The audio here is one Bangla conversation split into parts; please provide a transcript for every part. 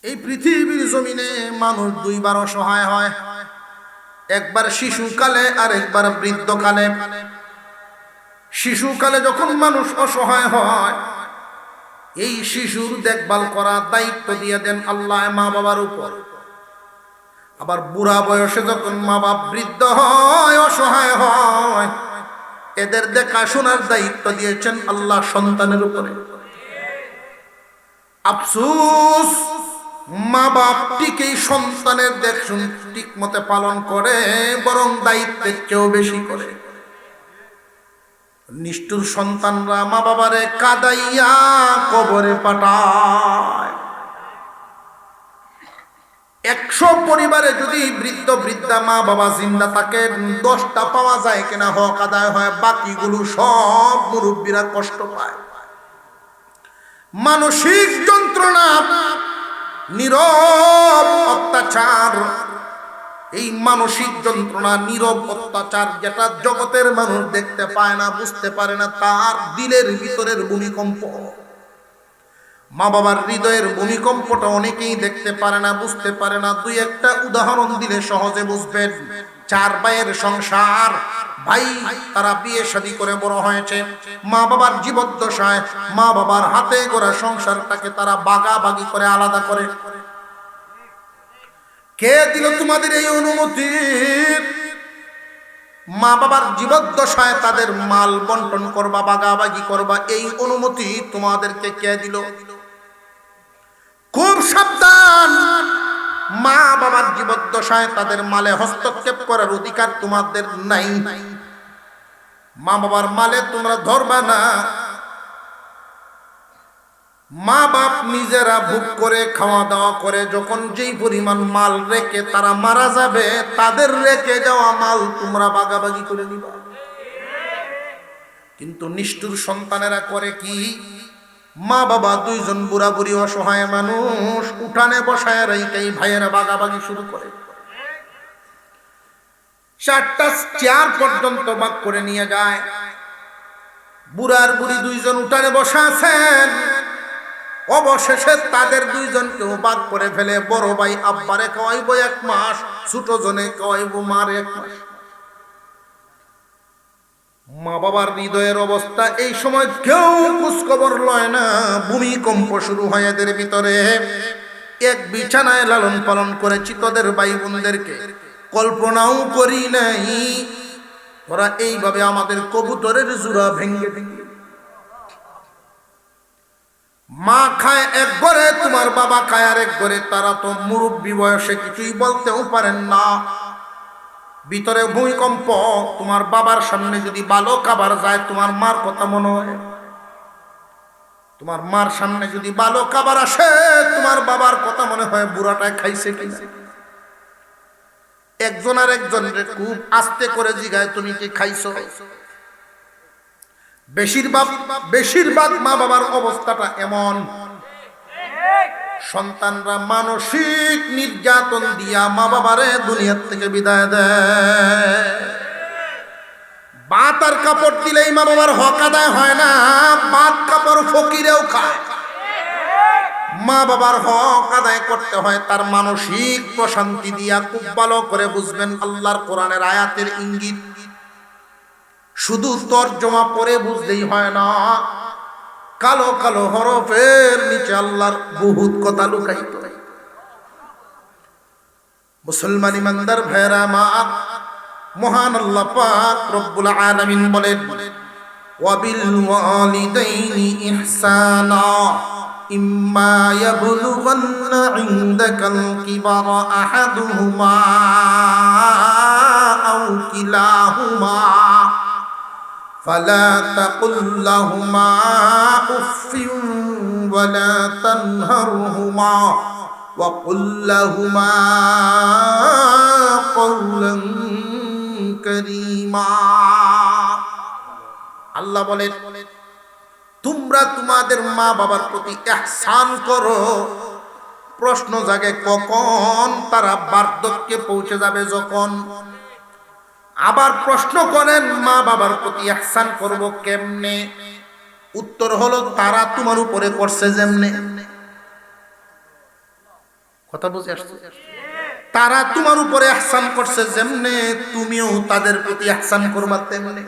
এই পৃথিবীর জমিনে মানুষ দুইবার অসহায় হয়, একবার শিশুকালে আর একবার বৃদ্ধকালে। শিশুকালে যখন মানুষ অসহায় হয়, এই শিশুর দেখভাল করার দায়িত্ব দিয়ে দেন আল্লাহ মা বাবার উপর। আবার বুড়া বয়সে যখন মা বাপ বৃদ্ধ হয়, অসহায় হয়, এদের দেখাশোনার দায়িত্ব দিয়েছেন আল্লাহ সন্তানের উপরে। আফসোস, মা বাপ ঠিকই সন্তানের দেখশুন ঠিক মতে পালন করে, বরং দায়িত্বের চেয়েও বেশি করে। নিষ্ঠুর সন্তানরা মা বাবারে কাদাইয়া কবরে পাঠায়। 100 পরিবারে যদি বৃদ্ধ বৃদ্ধা মা বাবা জিন্দা থাকে, 10টা পাওয়া যায় কিনা হক আদায় হয়, বাকিগুলো সব মুরব্বীরা কষ্ট পায়। মানসিক যন্ত্রণা, নীরব অত্যাচার, এই মানসিক যন্ত্রণা, নীরব অত্যাচার যেটা জগতের মানুষ দেখতে পায় না, বুঝতে পারে না, তার দিলের ভিতরের ভূমিকম্প, মা বাবার হৃদয়ের ভূমিকম্পটা অনেকেই দেখতে পারে না, বুঝতে পারে না। দুই একটা উদাহরণ দিলে সহজে বুঝবেন। 4 ভাইয়ের সংসার, ভাই তারা বিয়ে শাদী করে বড় হয়েছে, মা বাবার জীবদ্দশায় মা বাবার হাতে গড়া সংসারটাকে তারা ভাগাভাগি করে আলাদা করে। কে দিল তোমাদের এই অনুমতি? মা বাবার জীবদ্দশায় তাদের মাল বন্টন করবা, ভাগাভাগি করবা, এই অনুমতি তোমাদেরকে কে দিল? খুব সাবধান, মা বাবার জীবদ্দশায় তাদের মালে হস্তক্ষেপ করার অধিকার তোমাদের নাই। মা বাবার মালে তোমরা ধরবা না। মা বাপ নিজেরা ভোগ করে খাওয়া দাওয়া করে যখন যেই পরিমাণ মাল রেখে তারা মারা যাবে, তাদের রেখে যাওয়া মাল তোমরা ভাগাভাগি করে নিবা। কিন্তু নিষ্ঠুর সন্তানেরা করে কি? মা বাবা দুইজন বুড়া বুড়ি অসহায় মানুষ উঠানে বসায় রেখে ভাইয়েরা ভাগাভাগি শুরু করে। 4টা চেয়ার পর্যন্ত ভাগ করে নিয়ে যায়। বুড়ার বুড়ি দুইজন উঠানে বসা আছেন, অবশেষে তাদের দুইজনকেও ভাগ করে ফেলে। বড় ভাই আব্বারে খাওয়াইব 1 মাস, ছোট জনে খাওয়াইব মার 1 মাস। মা বাবার হৃদয়ের অবস্থা এই সময় কেউ খোঁজখবর লয় না। ভূমিকম্প শুরু হয় এদের ভিতরে। এক বিছানায় লালন পালন করেছি তোদের ভাই বোনদেরকে, কল্পনাও করি নাই ওরা এইভাবে আমাদের কবুতরের জোড়া ভেঙ্গে ভেঙ্গে। মা খায় এক ঘরে, তোমার বাবা খায় আর এক ঘরে। তারা তো মুরব্বী বয়সে কিছুই বলতেও পারেন না। ভিতরে ভূমিকম্প। তোমার বাবার সামনে যদি ভালো খাবার যায়, তোমার মার কথা মনে হয়। তোমার মার সামনে যদি ভালো খাবার আসে, তোমার বাবার কথা মনে হয় বুড়াটায় খাইছে কিনা। একজন আর একজনের খুব আস্তে করে জিগায়, তুমি কি খাইছো? বেশিরভাগ মা বাবার অবস্থাটা এমন। সন্তানরা মানসিক নির্যাতন দিয়া মা বাবারে দুনিয়ার থেকে বিদায় দেয়। ভাত আর কাপড় দিলেই মা বাবার হক আদায় হয় না। ভাত কাপড় ফকিরেও খায়। মা বাবার হক আদায় করতে হয় তার মানসিক প্রশান্তি দিয়া। খুব ভালো করে বুঝবেন, আল্লাহর কোরআনের আয়াতের ইঙ্গিত শুধু তরজমা পড়ে বুঝলেই হয় না। কালো কালো হরফের নিচে আল্লাহর বহুত কথা লুকায়িত। মুসলমান ইমানদার ভাইরা আমার, মহান আল্লাহ পাক রব্বুল আলামিন বলেন, ওয়াবিল ওয়ালিদাইনি ইহসানা ইম্মা ইয়াবলুগান্না ইনদাকাল কিবারা আহাদুহুমা আও কিলাহুমা فلا تقل لهما أف ولا تنهرهما وقل لهما قولا كريما। আল্লাহ বলেন, তোমরা তোমাদের মা বাবার প্রতি ইহসান করো। প্রশ্ন জাগে কখন? তারা বার্ধক্যে পৌঁছে যাবে যখন। আবার প্রশ্ন করেন, মা বাবার প্রতি ইহসান করব কেমনে? উত্তর হলো, তারা তোমার উপরে করছে যেমনে। কথা বুঝে আসছে? তারা তোমার উপরে ইহসান করছে, যেমনে তুমিও তাদের প্রতি ইহসান করবা তেমনি।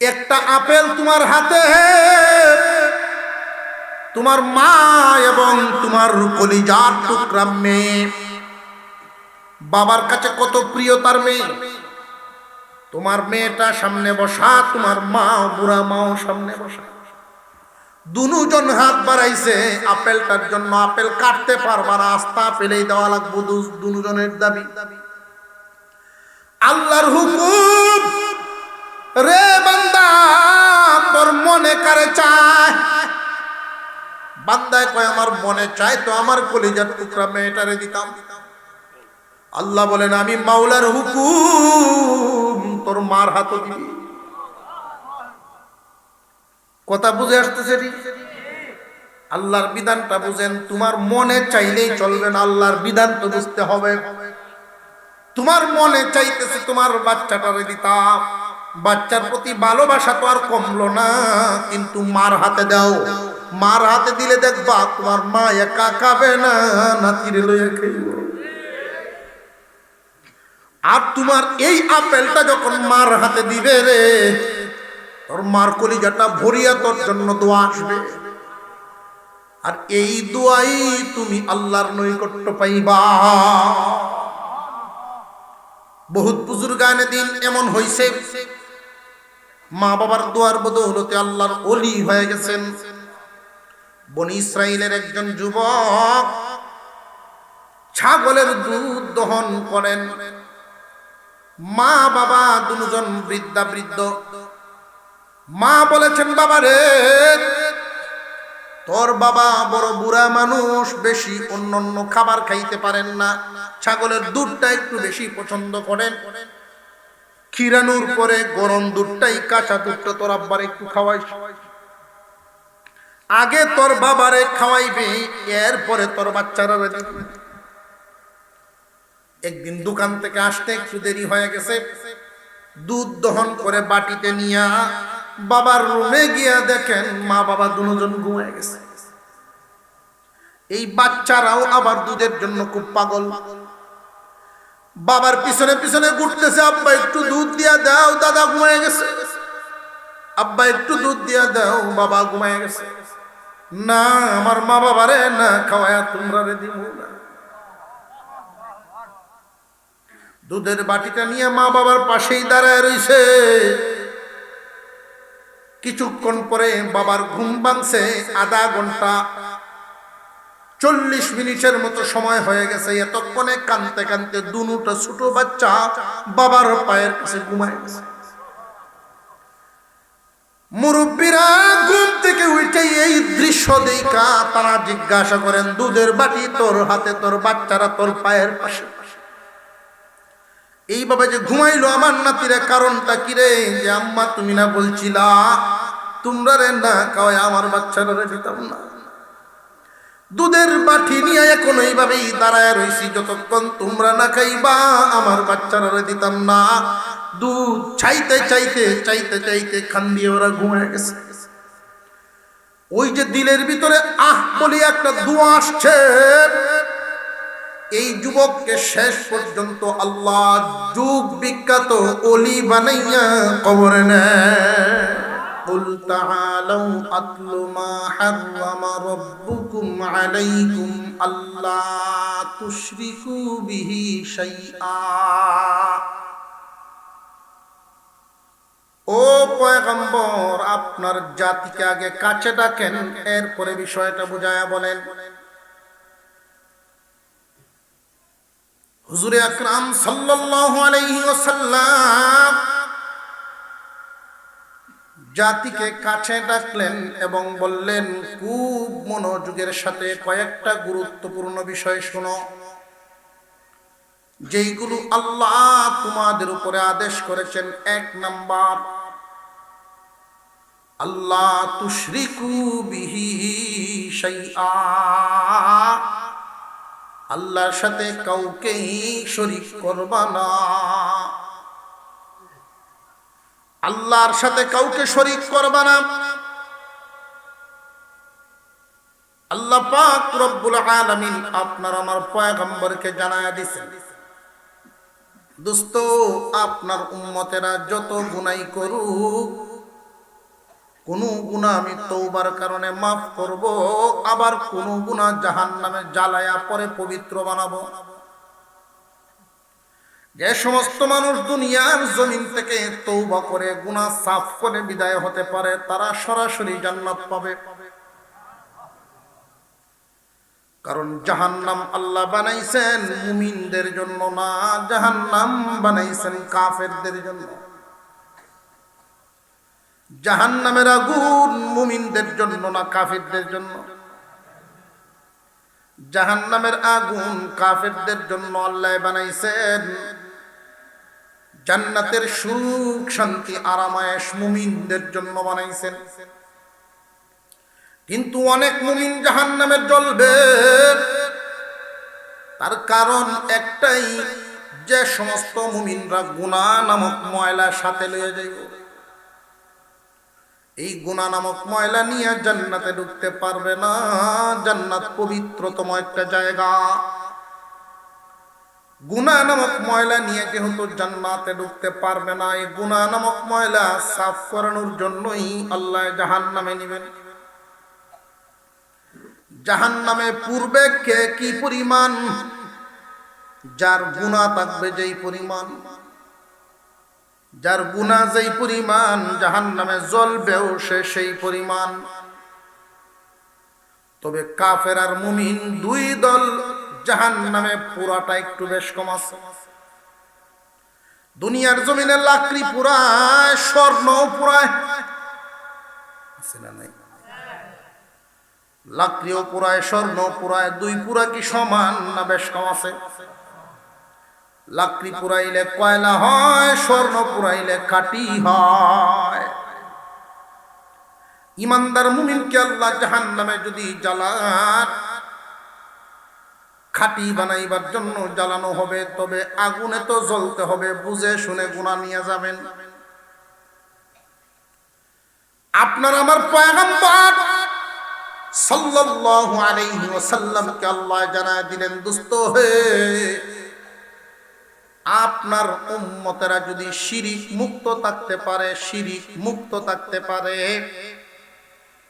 একটা আপেল তোমার হাতে, তোমার মা এবং তোমার কলিজার টুকরা মেয়ে, বাবার কাছে কত প্রিয় তার মেয়ে। তোমার মেয়েটা সামনে বসা, তোমার মা বুড়া মাও সামনে বসা, দুজন হাত বাড়াইছে আপেলটার জন্য। আপেল কাটতে পারবা না, আস্তা ফেলেই দেওয়া লাগবো, দুজনের দাবি। আল্লাহর হুকুম, রে বান্দা তোর মনে কারে চায়? বান্দায় কয় আমার মনে চায় তো আমার কলিজার টুকরা মেয়েটারে দিতাম। আল্লাহ বলেন আমি মাওলার হুকুম, তোর মার হাত দিবি। কথা বুঝে আসতেছে? আল্লাহর বিধানটা বুঝেন। তোমার মনে চাইলেই চলবে না, আল্লাহর বিধান তো বুঝতে হবে। তোমার মনে চাইতেছে তোমার বাচ্চাটারে দিতাম, বাচ্চার প্রতি ভালোবাসা তো আর কমলো না, কিন্তু মার হাতে দাও। মার হাতে দিলে দেখবা তোমার মা একা খাবে না, নাতিরে লইয়া খাইব। আর তোমার এই আপেলটা যখন মার হাতে দিবে রে, তোর মার কলিজাটা ভরিয়া তোর জন্য দোয়া আসবে। আর এই দোয়াই তুমি আল্লাহর নৈকট্য পাইবা। বহুত বুজুর্গানে দিন এমন হইছে, মা বাবার দোয়ার বদৌলতে আল্লাহর ওলি হয়ে গেছেন। বনি ইসরাইলের একজন যুবক ছাগলের দুধ দহন করেন। মা বাবা দুজন বৃদ্ধ। মা বলেছেন বাবা রে, তোর বাবা বড় বুড়া মানুষ, বেশি অন্যান্য খাবার খাইতে পারেন না, ছাগলের দুধটা একটু বেশি পছন্দ করেন। খিরানোর পরে গরম দুধটাই, কাঁচা দুধটা তোর আব্বার একটু খাওয়াইস। আগে তোর বাবারে খাওয়াইবি, এরপরে তোর বাচ্চারা। একদিন দোকান থেকে আসতে একটু দেরি হয়ে গেছে, দুধ দহন করে বাটিতে নিয়া বাবার রুমে গিয়া দেখেন মা বাবা দুজন ঘুমিয়ে গেছে। এই বাচ্চারাও আবার দুধের জন্য খুব পাগল, বাবার পিছনে পিছনে ঘুরতেছে। আব্বা একটু দুধ দিয়া দাও, দাদা ঘুমিয়ে গেছে। আব্বা একটু দুধ দিয়া দাও, বাবা ঘুমিয়ে গেছে। না, আমার মা বাবারে না খাওয়ায়া তোমরা রে দিব না। দুধের বাটিটা নিয়ে মা বাবার পাশেই দাঁড়ায় রইছে। কিছুক্ষণ পরে বাবার ঘুম ভাঙছে। আধা ঘন্টা 40 মিনিটের মতো সময় হয়ে গেছে। এতক্ষণে কানতে কানতে দুটো ছোট বাচ্চা বাবার পায়ের কাছে ঘুমায় গেছে। মুরব্বীরা ঘুম থেকে উঠে এই দৃশ্য দেখা তারা জিজ্ঞাসা করেন, দুধের বাটি তোর হাতে, তোর বাচ্চারা তোর পায়ের পাশে। এইভাবে যে ঘুমাইলো আমার নাতিরে, কারণটা কি রে? যে আম্মা তুমি না বলছিলা তোমরা রে না খাওয়ায় আমার বাচ্চারা রে দিতাম না। দুধের বাটি নিয়ে এখন এইভাবেই দাঁড়ায় রইছি, যতক্ষণ তোমরা না খাইবা আমার বাচ্চারা রে দিতাম না। দুধ চাইতে চাইতে চাইতে চাইতে খান দিয়ে ওরা ঘুমায় গেছে। ওই যে দিলের ভিতরে আহ বলি একটা দোয়া আসছে, এই যুবককে শেষ পর্যন্ত আল্লাহ যুগ বিখ্যাত ওলি বানাইয়া কবরে নেয়। কুল তাআলাউ আতলু মা হাররামা রাব্বুকুম আলাইকুম আল্লা তুশরিকু বিহি শাইআ। ও পয়গম্বর, আপনার জাতিকে আগে কাছে ডাকেন, এরপরে বিষয়টা বুঝায়া বলেন। হুজুরে আকরাম সাল্লাল্লাহু আলাইহি ওয়াসাল্লাম জাতিকে কাছে ডাকলেন এবং বললেন, খুব মনোযোগের সাথে কয়েকটা গুরুত্বপূর্ণ বিষয় শোনো, যেইগুলো আল্লাহ তোমাদের উপরে আদেশ করেছেন। 1 নাম্বার, আল্লাহ তুশরিকু বিহি শাইআ, আল্লাহর সাথে কাউকেই শরীক করবা না। আল্লাহর সাথে কাউকে শরীক করবা না। আল্লাহ পাক রব্বুল আলামিন আপনার আমার পয়গম্বরকে জানায়া দিয়েছেন, দোস্ত আপনার উম্মতেরা যত গুনাহ করুক, কোন গুনাহ আমি তওবার কারণে মাফ করব, আবার কোন গুনাহ জাহান্নামে জ্বালায়া পরে পবিত্র বানাবো। যে সমস্ত মানুষ দুনিয়ার জমিন থেকে তওবা করে গুনাহ সাফ করে বিদায় হতে পারে, তারা সরাসরি জান্নাত পাবে। কারণ জাহান্নাম আল্লাহ বানাইছেন মুমিনদের জন্য না, জাহান্নাম বানাইছেন কাফেরদের জন্য। জাহান্নামের আগুন মুমিনদের জন্য না, কাফেরদের জন্য। জাহান্নামের আগুন কাফেরদের জন্য আল্লাহ বানাইছেন। জান্নাতের সুখ শান্তি আরামায়েশ মুমিনদের জন্য বানাইছেন। কিন্তু অনেক মুমিন জাহান্নামে জ্বলবে, তার কারণ একটাই, যে সমস্ত মুমিনরা গুনাহ নামক ময়লা সাথে লয়ে যাইব। এই গুনাহ নামক ময়লা নিয়ে জান্নাতে ঢুকতে পারবে না। জান্নাত পবিত্রতম একটা জায়গা। গুনাহ নামক ময়লা নিয়ে যেহেতু জান্নাতে ঢুকতে পারবে না, এই গুনাহ নামক ময়লা সাফ করানোর জন্যই আল্লাহ জাহান্নামে নিবেন। জাহান্নামে পূর্বে কে কি পরিমাণ, যার গুনাহ থাকবে যেই পরিমাণ, যার গুনাহ যেই পরিমাণ, জাহান্নামে জ্বলবেও সে সেই পরিমাণ। তবে কাফের আর মুমিন দুই দল জাহান্নামে পুরাটা একটু বেশ কম আছে। দুনিয়ার জমিনে লাকড়ি পুরায়, স্বর্ণ পুরায়, আছে না নাই? লাকড়িও পুরায়, স্বর্ণ পুরায়, দুই পুরা কি সমান না বেশ কম আছে? লাকড়ি পুরাইলে কয়লা হয়, স্বর্ণ পুরাইলে কাটি হয়। ইমানদার মুমিনকে আল্লাহ জাহান্নামে যদি জ্বালান, খাঁটি বানাইবার জন্য জ্বালানো হবে, তবে আগুনে তো জ্বলতে হবে, বুঝে শুনে গুনাহ নিয়ে যাবেন। আপনার আমার পয়গম্বর সাল্লাল্লাহু আলাইহি ওয়াসাল্লামকে আল্লাহ জানায় দিলেন, দোস্ত হে, আপনার উম্মতেরা যদি শিরিক মুক্ত থাকতে পারে, শিরিক মুক্ত থাকতে পারে,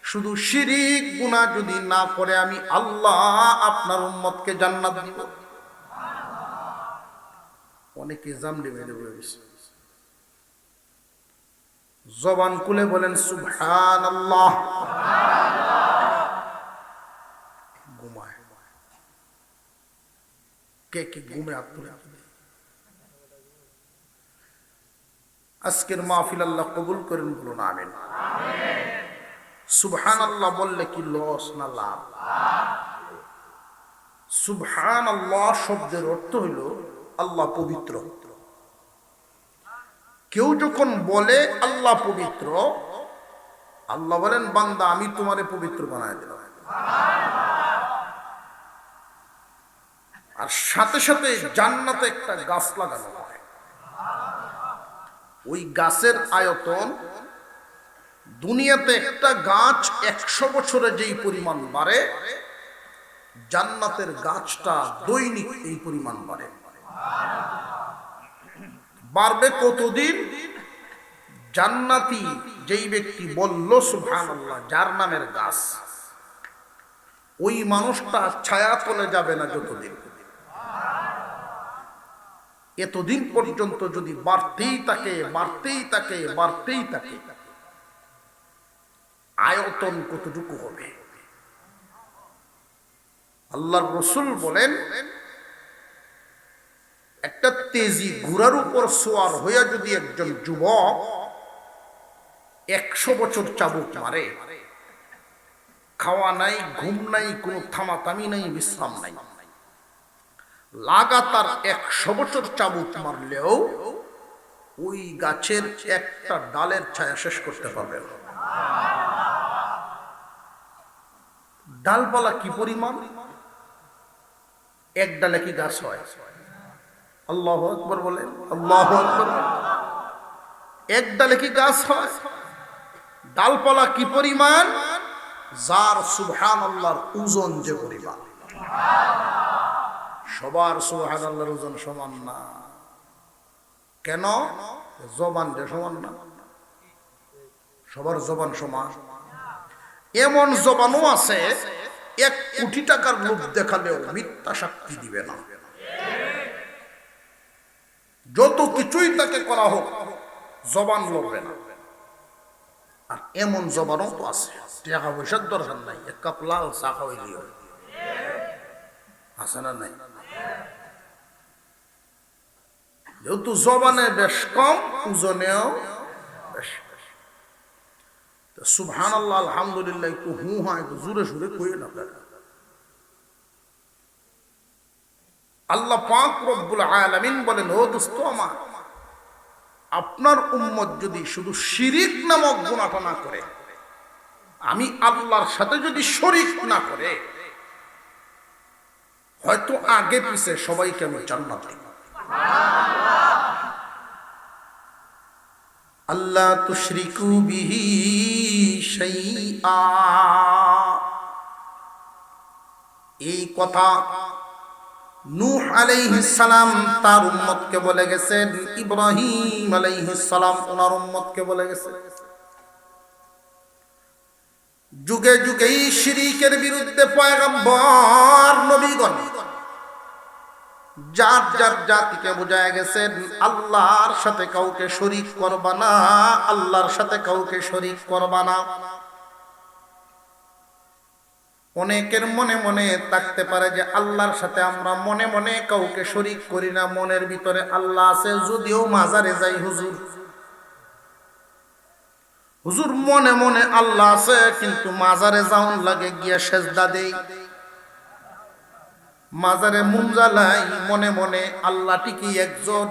শুধু শিরিক গুনাহ যদি না করে, আমি আল্লাহ আপনার উম্মতকে জান্নাত দিব। অনেকে জামলে মেরে বলেছে, জবান খুলে বলেন সুবহানাল্লাহ। ঘুমায় কে কে ঘুমে আত্মরা। আজকের মাহফিল আল্লাহ কবুল করেন, বলুন আমিন। সুবহানাল্লাহ বললে কি লস না লাভ? সুবহানাল্লাহ শব্দের অর্থ হইল আল্লাহ পবিত্র। কেউ যখন বলে আল্লাহ পবিত্র, আল্লাহ বলেন বান্দা আমি তোমারে পবিত্র বানায় দিলাম। আর সাথে সাথে জান্নাতে একটা গাছ লাগানো হয়। ওই গাছের আয়তন, দুনিয়াতে একটা গাছ 100 বছরে যেই পরিমাণ বাড়ে, জান্নাতের গাছটা দৈনিক এই পরিমাণ বাড়ে। বাড়বে কতদিন? জান্নাতি যেই ব্যক্তি বলল সুবহানাল্লাহ, যার নামের গাছ, ওই মানুষটা ছায়া তলে যাবে না যতদিন। এতদিন পর্যন্ত যদি বাড়তেই থাকে, বাড়তেই থাকে, বাড়তেই থাকে, আয়তন কতটুকু হবে? আল্লাহর রাসূল বলেন, একটা তেজি ঘোড়ার উপর সোয়ার হইয়া যদি একজন যুবক 100 বছর চাবুক মারে, খাওয়া নাই, ঘুম নাই, কোনো থামাথামি নাই, বিশ্রাম নাই, লাগাতার 100 বছর চাবুক মারলেও ওই গাছের একটা ডালের ছায়া শেষ করতে পারবে না। ডালপালা কি পরিমাণ? এক ডালে কি গাছ হয়? আল্লাহু আকবার বলেন, আল্লাহু আকবার। এক ডালে কি গাছ হয়? ডালপালা কি পরিমাণ? যার সুবহানাল্লাহর ওজন যে পরিমাণ। সবার সুবহানাল্লাহর ওজন সমান না। কেন? জবান যে সমান না, সবার জবান সমান। এমন জবানও আছে 1 কোটি টাকার লোভ দেখালেও মিথ্যা সাক্ষী দিবে না, যত কিছুই তাকে করা হোক জবান লড়বে না। আর এমন জবানও তো আছে টাকা পয়সার দরকার নাই, 1 কাপ লাল চা খাওয়াইলেও আছে না নাই? যেহেতু জবানে বেশ কম, ওজনেও বেশ। সুবহানাল্লাহ আলহামদুলিল্লাহ একটু হু হা একটু জোরে সুরে কইে না। আল্লাহ পাক রব্বুল আলামিন বলেন, ও দোস্ত আমার, আপনার উম্মত যদি শুধু শিরিক নামক গুনাহটা না করে, আমি আল্লাহর সাথে যদি শরীক না করে, হয়তো আগে পিছে সবাইকে আমি জান্নাত দিব। আল্লাহ তুশরিকু বিহি শাইআ, এই কথা নূহ আলাইহিস সালাম তার উম্মতকে বলে গেছেন, ইব্রাহিম আলাইহিস সালাম ওনার উম্মতকে বলে গেছেন। যুগে যুগে শিরকের বিরুদ্ধে পয়গম্বর নবীগণ যার যার জাতিকে বুঝায় গেছেন, আল্লাহর সাথে কাউকে শরীক করবা না, আল্লাহর সাথে কাউকে শরীক করবা না। অনেকের মনে মনে থাকতে পারে যে আল্লাহর সাথে আমরা মনে মনে কাউকে শরীক করি না, মনের ভিতরে আল্লাহ আছে, যদিও মাজারে যাই হুজুর, হুজুর মনে মনে আল্লাহ আছে, কিন্তু মাজারে যাওন লাগে গিয়া সেজদা দেই, মাজারে মুঞ্জালাই, মনে মনে আল্লাহ ঠিকই একজন।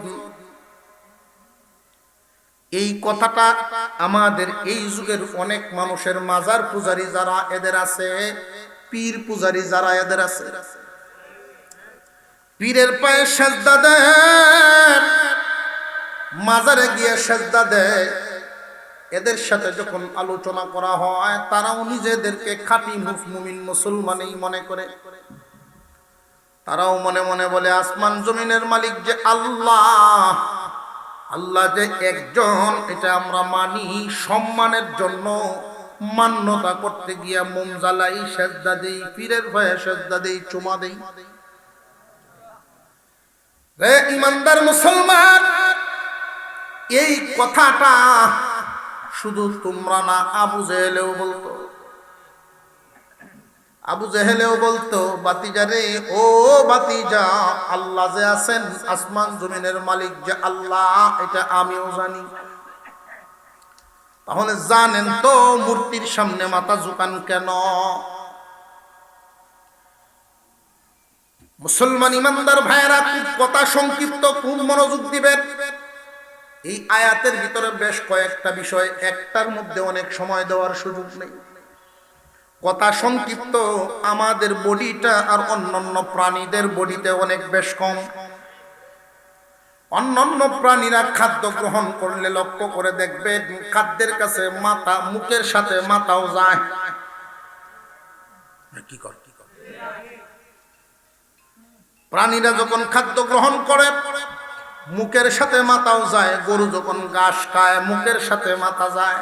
এই কথাটা আমাদের এই যুগের অনেক মানুষের মাজার পূজারী যারা এদের আছে, পীর পূজারী যারা এদের আছে, পীরের পায়ে সেজদা দেয়, মাজারে গিয়ে সেজদা দেয়, এদের সাথে যখন আলোচনা করা হয় তারাও নিজেদেরকে খাঁটি মুমিন মুসলমানই মনে করে। তারাও মনে মনে বলে, আসমান জমিনের মালিক যে আল্লাহ, আল্লাহ যে একজন, এটা আমরা মানি। সম্মানের জন্য মান্যতা করতে গিয়া মোম জ্বালাই, সেজদা দেই, পীরের ভয়ে সেজদা দেই, চুমা দেই। রে ইমানদার মুসলমান, এই কথাটা শুধু তোমরা না, আবু জেহেলেও বলতো, আবু জেহেলেও বলতো, বাতিজা রে, ও বাতিজা, আল্লাহ যে আছেন আসমান জমিনের মালিক যে আল্লাহ, এটা আমিও জানি। তাহলে জানেন তো মূর্তির সামনে মাথা ঝুকান কেন? মুসলমান ইমানদার ভাইয়েরা, খুব কথা সংক্ষিপ্ত, খুব মনোযোগ দিবেন। এই আয়াতের ভিতরে বেশ কয়েকটা বিষয়, একটার মধ্যে অনেক সময় দেওয়ার সুযোগ নেই। কথা সংক্ষিপ্ত। আমাদের বডিটা আর অন্যান্য প্রাণীদের বডিতে অনেক বেশ কম। অন্যান্য প্রাণীরা খাদ্য গ্রহণ করলে লক্ষ্য করে দেখবেন, খাদ্যের কাছে মাথা, মুখের সাথে মাথাও যায়। কি করে প্রাণীরা যখন খাদ্য গ্রহণ করে মুখের সাথে মাথাও যায়। গরু যখন ঘাস খায় মুখের সাথে মাথা যায়।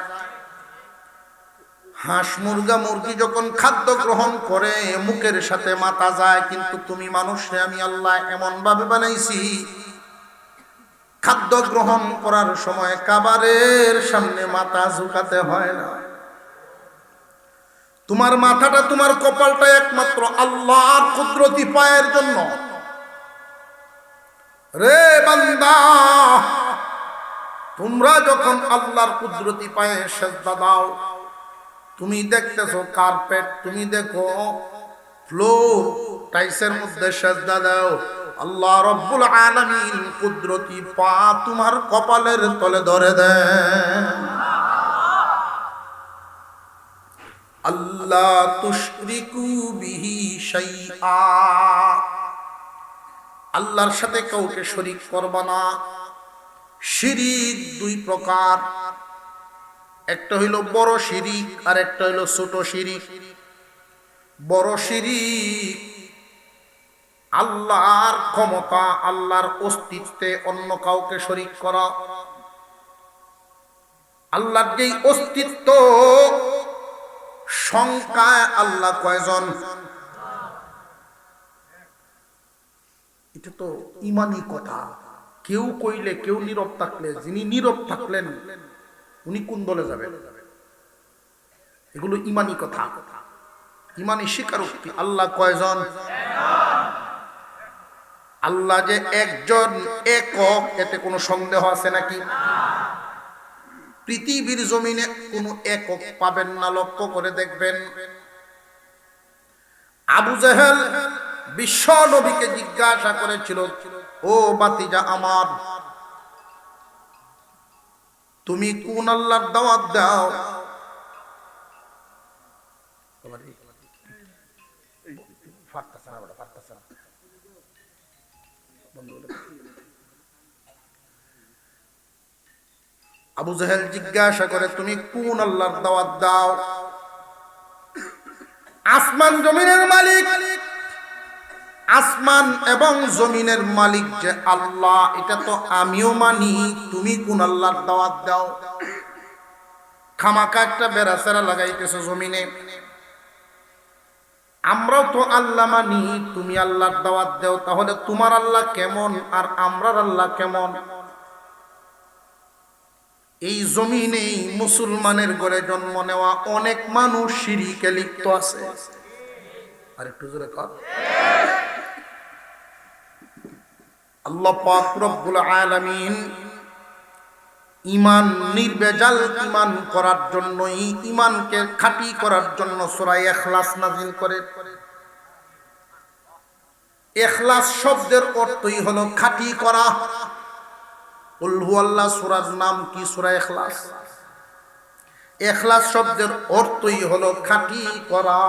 হাঁস মুরগা মুরগি যখন খাদ্য গ্রহণ করে মুখের সাথে মাথা যায়। কিন্তু তুমি মানুষে আমি আল্লাহ এমন ভাবে বানাইছি, খাদ্য গ্রহণ করার সময় খাবারের সামনে মাথা ঝুঁকাতে হয় না। তোমার মাথাটা, তোমার কপালটা একমাত্র আল্লাহর কুদরতি পায়ের জন্য। রে বান্দা, তোমরা যখন আল্লাহর কুদরতি পায়ে সেজদা দাও, তুমি দেখতেছো কার্পেট, তুমি দেখো ফ্লোর, টাইসের মধ্যে সেজদা দাও। আল্লাহ রব্বুল আলামিন কুদরতি পা তোমার কপালের তলে ধরে দেন। আল্লাহ তুশরিকু বিহি শাইআ, আল্লাহর সাথে কাউকে শরীক করবা না। শিরিক দুই প্রকার, একটা হইল বড় শিরিক আর একটা হইল ছোট শিরিক। বড় শিরিক। আল্লাহর ক্ষমতা, আল্লাহর অস্তিত্বে অন্য কাউকে শরীক করা। আল্লাহর যেই অস্তিত্ব, সংখ্যায় আল্লাহ কয়জন? এটা তো ইমানি কথা। কেউ কইলে, কেউ নীরব থাকলে, যিনি নীরব থাকলেন উনি কোন দলে যাবেন? এগুলো ইমানি কথা, ইমানি স্বীকারোক্তি। আল্লাহ কয়জন? আল্লাহ যে একজন, একক, এতে কোনো সন্দেহ আছে নাকি? পৃথিবীর জমিনে কোনো একক পাবেন না। লক্ষ্য করে দেখবেন, আবু জেহেল বিশ্ব নবীকে জিজ্ঞাসা করেছিল, ও বাতিজা আমার, তুমি কোন আল্লাহর দাওয়াত দাও? আবু জেহেল জিজ্ঞাসা করে, তুমি কোন আল্লাহর দাওয়াত দাও? আসমান জমিনের মালিক, আসমান এবং জমিনের মালিক যে আল্লাহ, এটা তো আমিও মানি। তুমি কোন আল্লাহর দাওয়াত দাও? খামাকা একটা বেড়াচেরা লাগাইতেছো জমিনে। আমরাও তো আল্লাহ মানি, তুমি আল্লাহর দাওয়াত দাও। তাহলে তোমার আল্লাহ কেমন আর আমরার আল্লাহ কেমন? এই জমিনে মুসলমানের ঘরে জন্ম নেওয়া অনেক মানুষ শিরকে লিপ্ত আছে। আর একটু জোরে কর। আল্লাহ পাক রব্বুল আলামিন ইমান, নির্ভেজাল ইমান করার জন্য, ইমানকে খাঁটি করার জন্য সূরা ইখলাস নাযিল করে। ইখলাস শব্দের অর্থই হলো খাঁটি করা। কুল হুয়াল্লাহ সূরার নাম কি? সূরা ইখলাস। ইখলাস শব্দের অর্থই হলো খাঁটি করা।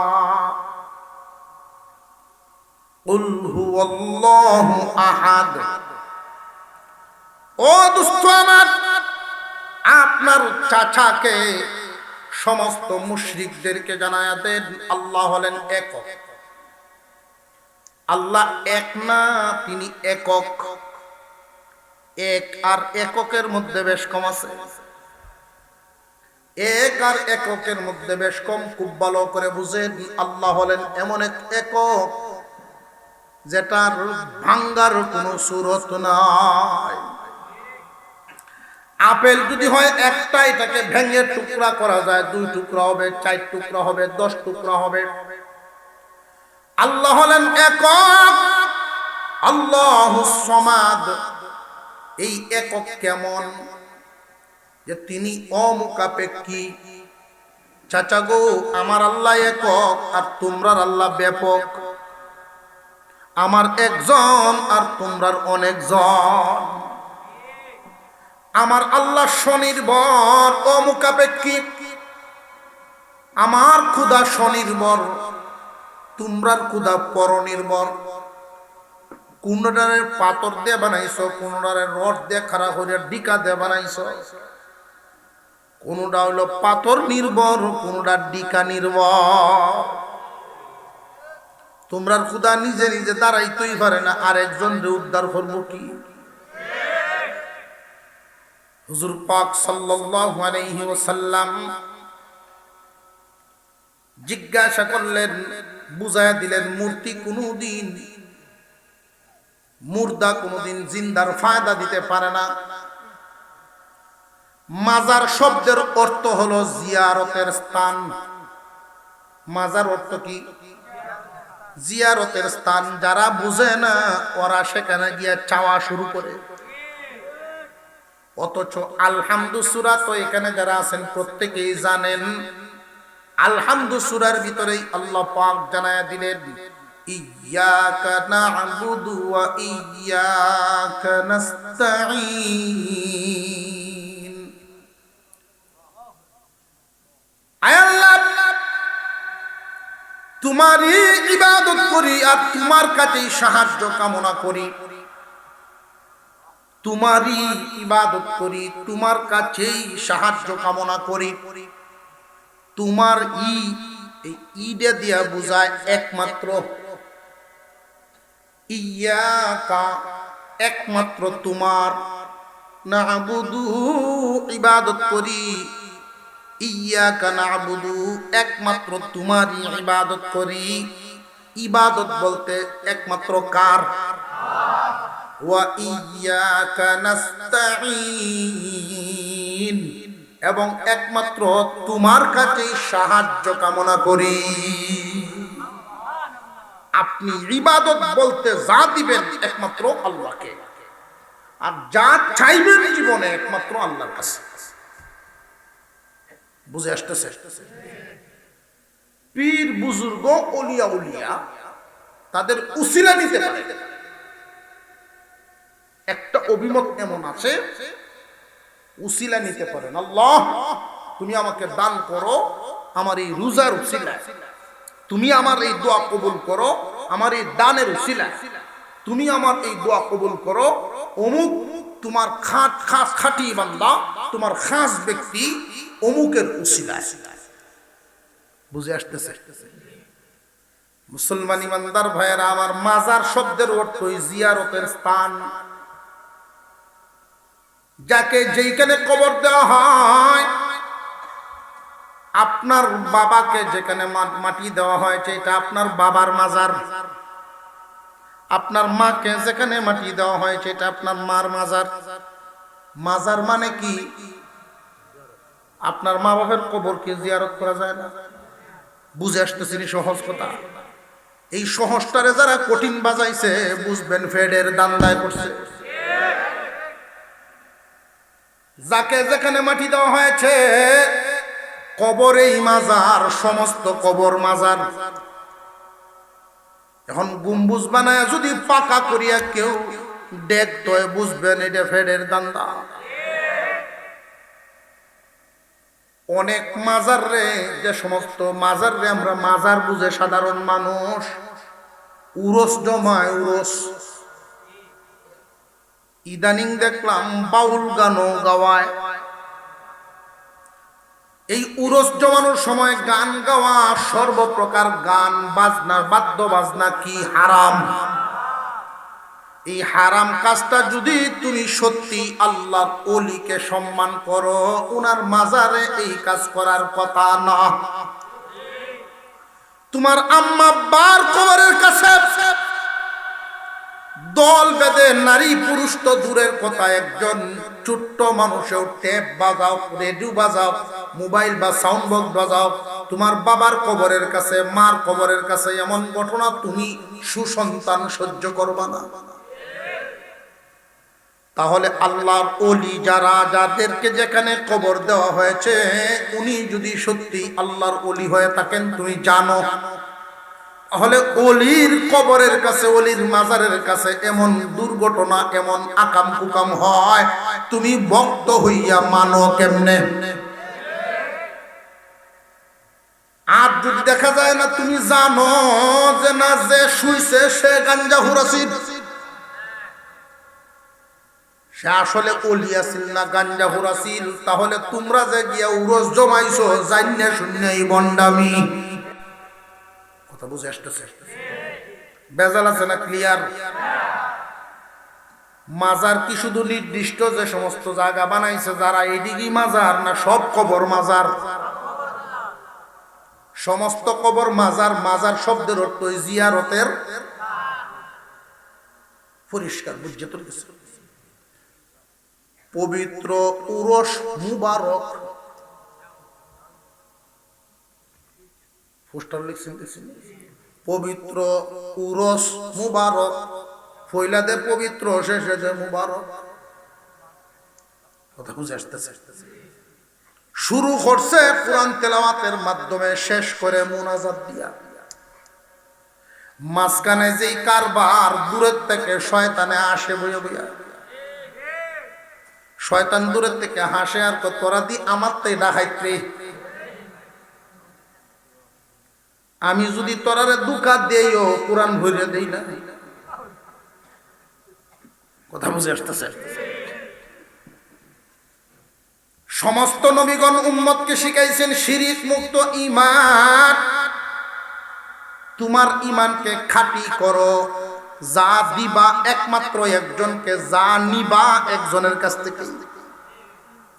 কুল হুয়াল্লাহু আহাদ। ও দোস্ত আমার, আপনার চাচাকে, সমস্ত মুশরিকদেরকে জানায়া দেন, আল্লাহ হলেন একক। আল্লাহ এক না, তিনি একক। এক আর এককের মধ্যে বেশ কম আছে। এক আর এককের মধ্যে বেশ কম। খুব ভালো করে বুঝেন, আল্লাহ হলেন এমন এক একক যেটার ভাঙ্গার কোনো সুরত নাই। আপেল যদি হয় একটা, এটাকে ভেঙে টুকরা করা যায়, 2 টুকরা হবে, 4 টুকরা হবে, 10 টুকরা হবে। আল্লাহ হলেন একক, আল্লাহুস সামাদ। এই একক কেমন? যে তিনি অমুখাপেক্ষী। চাচা গো, আমার আল্লাহ একক আর তোমরার আল্লাহ ব্যাপক। আমার একজন আর তোমরার অনেকজন। আমার আল্লাহ স্বনির্ভর, অমুখাপেক্ষী। আমার ক্ষুধা স্বনির্ভর, তোমরার ক্ষুধা পরনির্ভর। কোনটারে পাথর দিয়ে বানাইছো, কোনটারে রড দিয়ে খাড়া করে ডিকা দিয়ে বানাইছো। কোনটা হলো পাথর নির্ভর, কোনটা ডিকা নির্ভর। তোমরার ক্ষুধা নিজে নিজে দাঁড়াইতেই পারে না, আরেকজন রে উদ্ধার করবো কি? হুজুর পাক সাল্লাল্লাহু আলাইহি ওয়াসাল্লাম জিজ্ঞাসা করলেন, বুঝায়া দিলেন, মূর্তি কোনদিন, মুর্দা কোনদিন জিন্দার ফায়দা দিতে পারে না। মাজার শব্দের অর্থ হলো জিয়ারতের স্থান। মাজার অর্থ কি? জিয়ারতের স্থান। যারা বুঝে না ওরা সেখানে গিয়ে চাওয়া শুরু করে। অথচ আলহামদু সূরা তো এখানে যারা আছেন প্রত্যেকেই জানেন। আলহামদু সূরার ভিতরেই আল্লাহ পাক জানায়া দিলেন, ইয়্যাকা না'বুদু ওয়া ইয়্যাকা নাস্তাঈন। আয় আল্লাহ, তোমারই ইবাদত করি আর তোমার কাছেই সাহায্য কামনা করি। তোমারই ইবাদত করি, তোমার কাছেই সাহায্য কামনা করি। তোমার এই ইডে দিয়া বুঝায় একমাত্র, ইয়াকা একমাত্র তোমার, নাবুদু ইবাদত করি, ইয়াকা নাবুদু একমাত্র তোমারই ইবাদত করি। ইবাদত বলতে একমাত্র কার? ওয়া ইয়াকা নাস্তাঈন, এবং একমাত্র তোমার কাছে সাহায্য কামনা করি। আপনি ইবাদত বলতে যা দিবেন একমাত্র আল্লাহকে, আর যা চাইবেন জীবনে একমাত্র আল্লাহর কাছে। বুঝে আসতেছে? পীর বুজুর্গ ওলিয়া উলিয়া তাদের উসিলা নিতে পারে। একটা অভিমত এমন আছে, উসিলা নিতে পারেন। আল্লাহ তুমি আমাকে দান করো আমার এই রোজার উসিলা, তুমি আমার এই দোয়া কবুল করো আমার এই দানের উসিলা, তুমি আমার এই দোয়া কবুল করো অমুক তোমার খাঁটি বান্দা, তোমার খাস ব্যক্তি অমুকের উসিলা। বুঝে আসতেছে? মুসলমান ইমানদার ভাইয়েরা আমার, মাজার শব্দের অর্থ জিয়ারতের স্থান। যাকে যেখানে কবর দেওয়া হয়, আপনার বাবাকে যেখানে মাটি দেওয়া হয় সেটা আপনার বাবার মাজার, আপনার মাকে যেখানে মাটি দেওয়া হয় সেটা আপনার মার মাজার। মাজার মানে কি? আপনার মা বাবার কবরকে জিয়ারত করা যায় না? বুঝে আসতেছি সহজ কথা? এই সহজটারে যারা কঠিন বাজাইছে বুঝবেন ফেডের দান্দায় পড়ছে। যাকে যেখানে মাটি দেওয়া হয়েছে কবরেই মাজার, সমস্ত কবর মাজার। এখন গম্বুজ বানায় যদি পাকা করিয়া কেউ দেখতো বুঝবেন এটা ফেডের দান্দা। অনেক মাজার রে, যে সমস্ত মাজার রে আমরা মাজার বুঝে সাধারণ মানুষ, উরস জমায় উরস। ইদানিং দেখলাম বাউল গানও গাওয়ায়। এই উরস জমানোর সময় গান গাওয়া, সর্বপ্রকার গান বাজনা বাদ্য বাজনা কি হারাম। এই হারাম কাজটা যদি তুমি সত্যি আল্লাহর ওলিকে সম্মান করো, ওনার মাজারে এই কাজ করার কথা না। তোমার আম্মা বার কবরের কাছে দল বেঁধে নারী পুরুষ তো দূরের কথা, একজন ছোট্ট মানুষেও টেপ বাজাও, রেডিও বাজাও, মোবাইল বা সাউন্ড বক্স বাজাও, তোমার বাবার কবরের কাছে মার কবরের কাছে এমন ঘটনা তুমি সুসন্তান সহ্য করবা না। তাহলে আল্লাহর ওলি যারা, যাদেরকে যেখানে কবর দেওয়া হয়েছে, উনি যদি সত্যি আল্লাহর ওলি হয়ে থাকেন তুমি জানো, তাহলে ওলির কবরের কাছে, ওলির মাজারের কাছে এমন দুর্ঘটনা, এমন আকাম কুকাম হয়, তুমি ভক্ত হইয়া মানো কেমনে? আর যদি দেখা যায় না, তুমি জানো যে না, যে শুইছে সে গাঞ্জা হুরাসির, সে আসলে ওলি আছিল না গাঞ্জা হুরাসিল, তাহলে তোমরা যে গিয়া উরস জমাইছো জান্নে শূন্য এই বন্ডামি। কথা বুঝে আসতেছে? বেজাল আছে না? ক্লিয়ার? মাজার কি শুধু নির্দিষ্ট যে সমস্ত জায়গা বানাইছে যারা এইদিকে মাজার, না সব কবর মাজার? সমস্ত কবর মাজার। মাজার শব্দের অর্থ জিয়ারতের। পরিষ্কার বুঝছে তোর কাছে? পবিত্র উরস মুবারক, পোস্টার লিখছেন, পবিত্র উরস মুবারক, ফইলাদে পবিত্র, শেষে যে মুবারক। কথা বুঝে আসতেছে? শুরু করছে কোরআন তেলাওয়াতের মাধ্যমে, শেষ করে মুনাজাত দিয়া। মাঝখানে যেই কারবার, দূরের থেকে শয়তানে আসে বইয়া বইয়া, শয়তান দূরের থেকে হাসে আর তোরা দি আমার তাই ডাকাইতে, আমি যদি তোরারে দুকা দেইও কোরআন ভরে দেই না। কথা বুঝে আসতেছে? সমস্ত নবীগণ উম্মতকে শিখাইছেন শিরিক মুক্ত ঈমান। তোমার ঈমানকে খাঁটি করো। যা দিবা একমাত্র একজনকে, যা নিবা একজনের কাছ থেকে।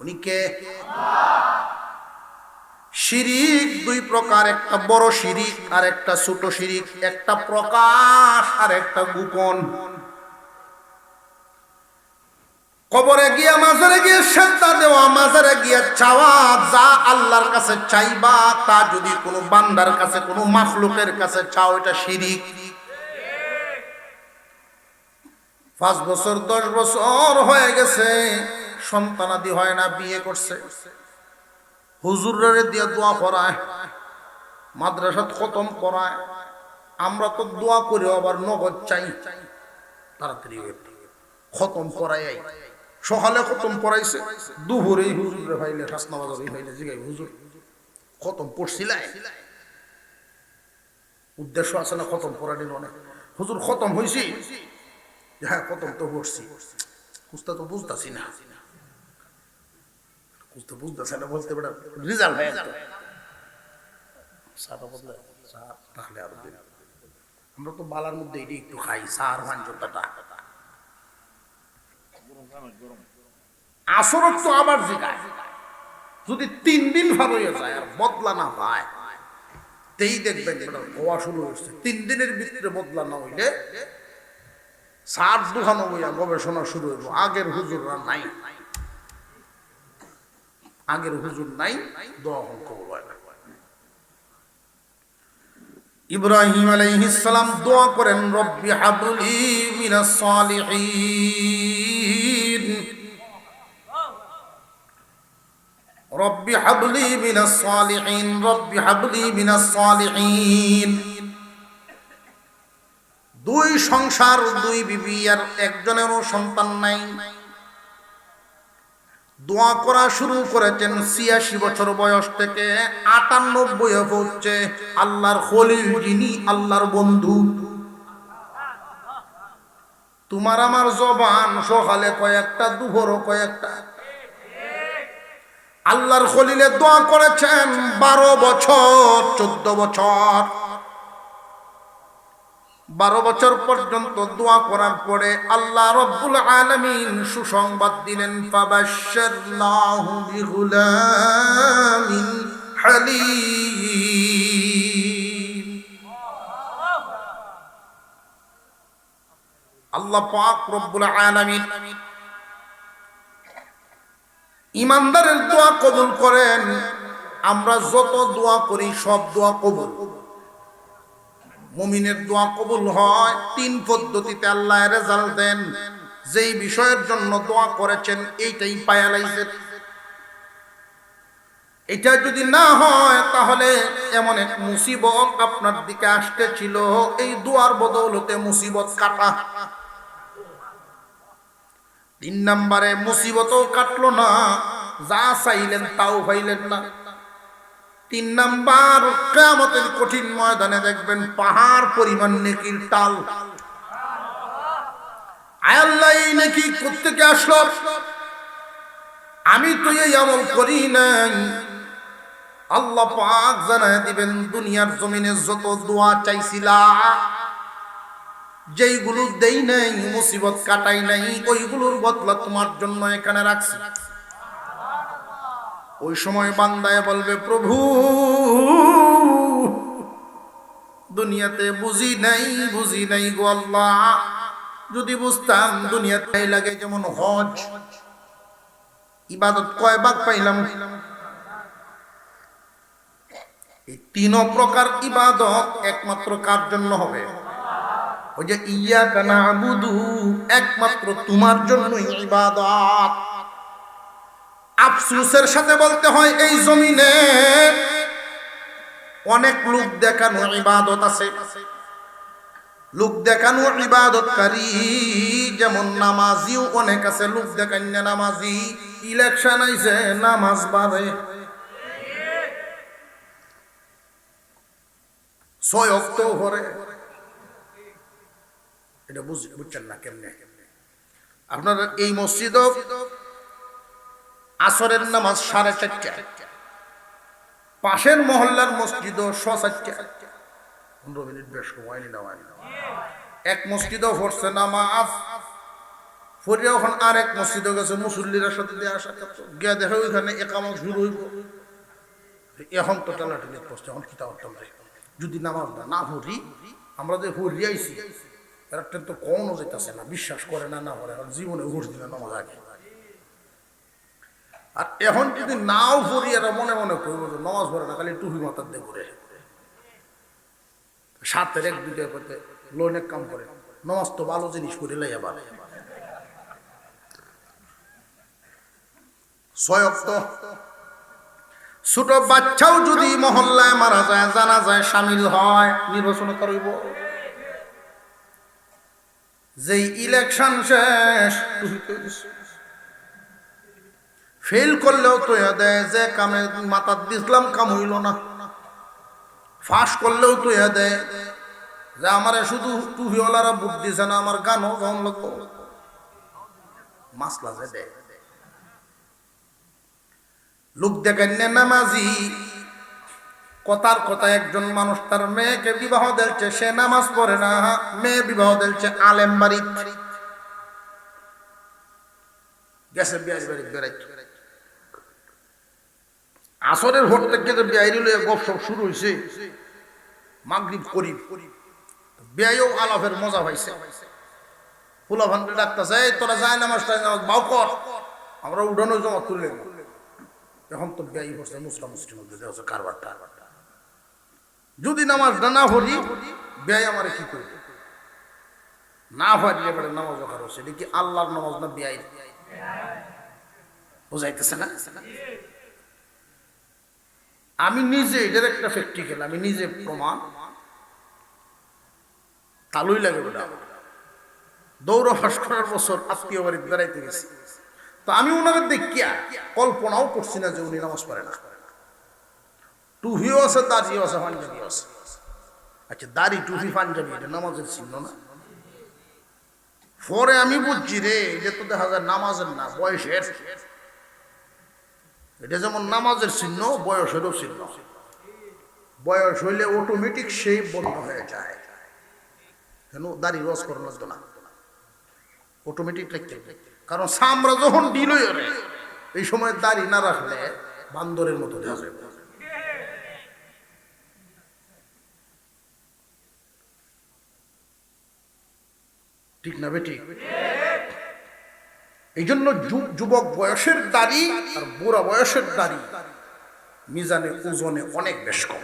উনি কে? শিরিক দুই প্রকার, একটা বড় শিরিক আর একটা ছোট শিরিক, একটা প্রকাশ আর একটা গোপন। কবরে গিয়া মাজারে গিয়ে সেজদা দেওয়া, মাজারে গিয়ে চাওয়া, যা আল্লাহর কাছে চাইবা তা যদি কোনো বান্দার কাছে, কোনো মাখলুকের কাছে চাও, এটা শিরিক। 5 বছর 10 বছর হয়ে গেছে, সন্তানাদি হয় না, বিয়ে করছে, হুজুরের দিয়ে দোয়া করায়, মাদ্রাসাত খতম করায়। আমরা তো দোয়া করি আবার নগদ চাই, তাড়াতাড়ি খতম করাই। সকালে খতম পড়াইছে, দুপুরে হুজুরে ভাইলে শাসনাবাজারি ভাইলে জিগাই, হুজুর খতম পড়ছিলাই? উদ্দেশ্য আছে না খতম পড়ানির? অনেক হুজুর খতম হয়েছি, হ্যাঁ খতম তো পড়ছি, বুঝতে তো বুঝতেছি না, বুঝতেছে না বলতে বেটা রেজাল্ট হয় তাহলে আরো দিন। আমরা তো বালার মধ্যে এটি একটু খাই, সার ভাঞ্জনটা আসরত তো আবার জিগায়, যদি 3 দিন ভালো হয়ে যায় আর বদলা না পায়, তেই দেখবেন হওয়া শুরু হচ্ছে। 3 দিনের ভিতরে বদলা না হইলে সার দুখানো হইয়া গবেষণা শুরু হইল, আগের হুজুররা নাই, আগের হুজুর নাই, দোয়া কবুল হয় না। ইব্রাহিম আলাইহিস সালাম দোয়া করেন, রব্বি হাবলি মিনাস সালিহিন, রব্বি হাবলি মিনাস সালিহিন, রব্বি হাবলি মিনাস সালিহিন। 2 সংসার, 2 বিবি, আর একজনেরও সন্তান নাই। দোয়া করা শুরু করেছেন 86 বছর বয়স থেকে 98 বয়স হচ্ছে। আল্লাহর খলিল যিনি, আল্লাহর বন্ধু। তোমার আমার জবান সকালে কয়েকটা, দুপুরও কয়েকটা। আল্লাহর খলিলে দোয়া করেছেন 12 বছর, 14 বছর। 12 বছর পর্যন্ত দোয়া করার পরে আল্লাহ রব্বুল আলামিন সুসংবাদ দিলেন, ফাবাশশারনাহু বিগুলামিন হালিম। আল্লাহ পাক রব্বুল আলামিন ইমানদারের দোয়া কবুল করেন। আমরা যত দোয়া করি সব দোয়া কবুল। মুমিনের দোয়া কবুল হয় 3 পদ্ধতিতে। আল্লাহ রেজাল্ট দেন, যেই বিষয়ের জন্য দোয়া করেছেন এইটাই পায়া লাইছেন। এটা যদি না হয় তাহলে এমন এক মুসিবত আপনার দিকে আসতেছিল, এই দোয়ার বদৌলতে মুসিবত কাটা। 3 নম্বরে মুসিবতও কাটলো না, যা চাইলেন তাও পাইলেন না। 3 নাম্বার, কিয়ামতের কঠিন ময়দানে দেখবেন পাহাড় পরিমাণ নেকির টাল। আয় আল্লাহ, এই নেকি কোত্থেকে আসলো? আমি তো এই আমল করি নাই। আল্লাহ পাক জানায় দিবেন, দুনিয়ার জমিনে যত দোয়া চাইছিলা, যেইগুলো দেই নাই, মুসিবত কাটাই নাই, ওইগুলোর বদলা তোমার জন্য এখানে রাখছি। ওই সময় বান্দায় বলবে, প্রভু দুনিয়াতে বুঝি নাই গো আল্লাহ, যদি বুঝতাম দুনিয়াতে লাগে। যেমন হজ ইবাদত কয় ভাগ পাইলাম? এই 3 প্রকার ইবাদত একমাত্র কার জন্য হবে? ওই যে ইয়াকা নাবুদু, একমাত্র তোমার জন্যই ইবাদত। আফসোসের সাথে বলতে হয়, এই জমিনে অনেক লোক দেখানো ইবাদত আছে, লোক দেখানো ইবাদতকারী। যেমন নামাজিও অনেক আছে, লোক দেখান না নামাজি। ইলেকশন আইছে, নামাজ বাড়ে, 6 ওয়াক্ত পড়ে। এটা বুঝছেন না কেমনে? আপনারা এই মসজিদ আসরের নামাজ 4:30, পাশের মহল্লার মসজিদ 4:30। 15 মিনিট বেশ হয়নি না হয়নি। এক মসজিদেও পড়ছে নামাজ, পড়ে ওখানে আরেক মসজিদে গেছে মুসল্লিরা সাথে দেওয়া সাক্ষাৎ গিয়া দেখে ওইখানে একামত শুরু হইব। এখন তো টানাটানি পড়ছে, এখন কিতাব রে যদি নামাজ না পড়ি, আমরা যে পড়ি আইছি এরা তো কমও যেতেছে না, বিশ্বাস করে না না করে জীবনে ঘুষ দিলে নামাজ আগে। আর এখন যদি নাও পড়ি এরা মনে মনে করবো নামাজ পড়ে না, খালি টুপি মাথার দিয়ে ঘুরে সাতের এক দুইটা করতে লোনের কাম করে। নামাজ তো ভালো জিনিস করে লাইয়া ভালো। 6 ওয়াক্ত। ছোট বাচ্চাও যদি মহল্লায় মারা যায়, জানা যায় সামিল হয়, নির্বাচন করব। যেই ইলেকশন শেষ ফেল করলেও তো দেয় যে কামে মাথা দিছিলাম কাম হইল না, ফাঁস করলেও তো দেয় যে আমার শুধু টুহিওয়ালারা বুদ্ধি দিছে না, আমার গানও গান লাগবো, মাসলা যে দেয়। লোক দেখেন নামাজি, কথার কথা একজন মানুষ তার মেয়েকে বিবাহ দিলছে, সে নামাজ পড়ে না, মেয়ে বিবাহ দিলছে আলেম বাড়ি গেছে, বিয়ার বাড়ি বেড়াইছে। আসরের ভোট থেকে যে বিয়াইরি লইয়া গপসপ শুরু হয়েছে, মাগরিব করিব বিয়াইও আলাপের মজা পাইছে। ফুলা ভান্ডে ডাকতেছে, তোরা যায় নামাজটা বাউ কর, আমরা উঠানো জমা তুললে। এখন তো ব্যয় করছে মুসলা মুসলিম মধ্যে হচ্ছে কারবারটা। যদি নামাজটা না পড়ি ব্যয় আমার কি করবে, না পড়লে এবারে নামাজ খারাপ হচ্ছে। এটা কি আল্লাহর নামাজ না ব্যয়? বোঝাইতেছে না? আমি নিজে এটার একটা প্র্যাকটিক্যাল, আমি নিজে প্রমাণ। তালুই লাগে ওটা। দৌড় ফাঁস করার বছর আত্মীয় বাড়িতে বেড়াইতে গেছি, তো আমি ওনাদের দেখিয়া কল্পনাও করছি না যে উনি নামাজ পড়ে না। টুপিও আছে, দাড়িও আছে, পাঞ্জাবিও আছে। আচ্ছা, দাড়ি টুপি পাঞ্জাবি এটা নামাজের চিহ্ন না? পরে আমি বুঝছি রে, এটা তো দেখা যায় নামাজের না, বয়সের। এটা যেমন নামাজের চিহ্ন, বয়সেরও চিহ্ন। বয়স হইলে অটোমেটিক সেই বন্ধ হয়ে যায়। কেন? দাড়ি রস করে লাগতো না, অটোমেটিক রাখতে। কারণ সামরা যখন ডিল হয়ে এই সময় দাড়ি না রাখলে বান্দরের মতো দেখা যাবে। ঠিক না বেটি? এই জন্য যুবক বয়সের দাড়ি আর বুড়া বয়সের দাড়ি মিজানে ওজনে অনেক বেশ কম।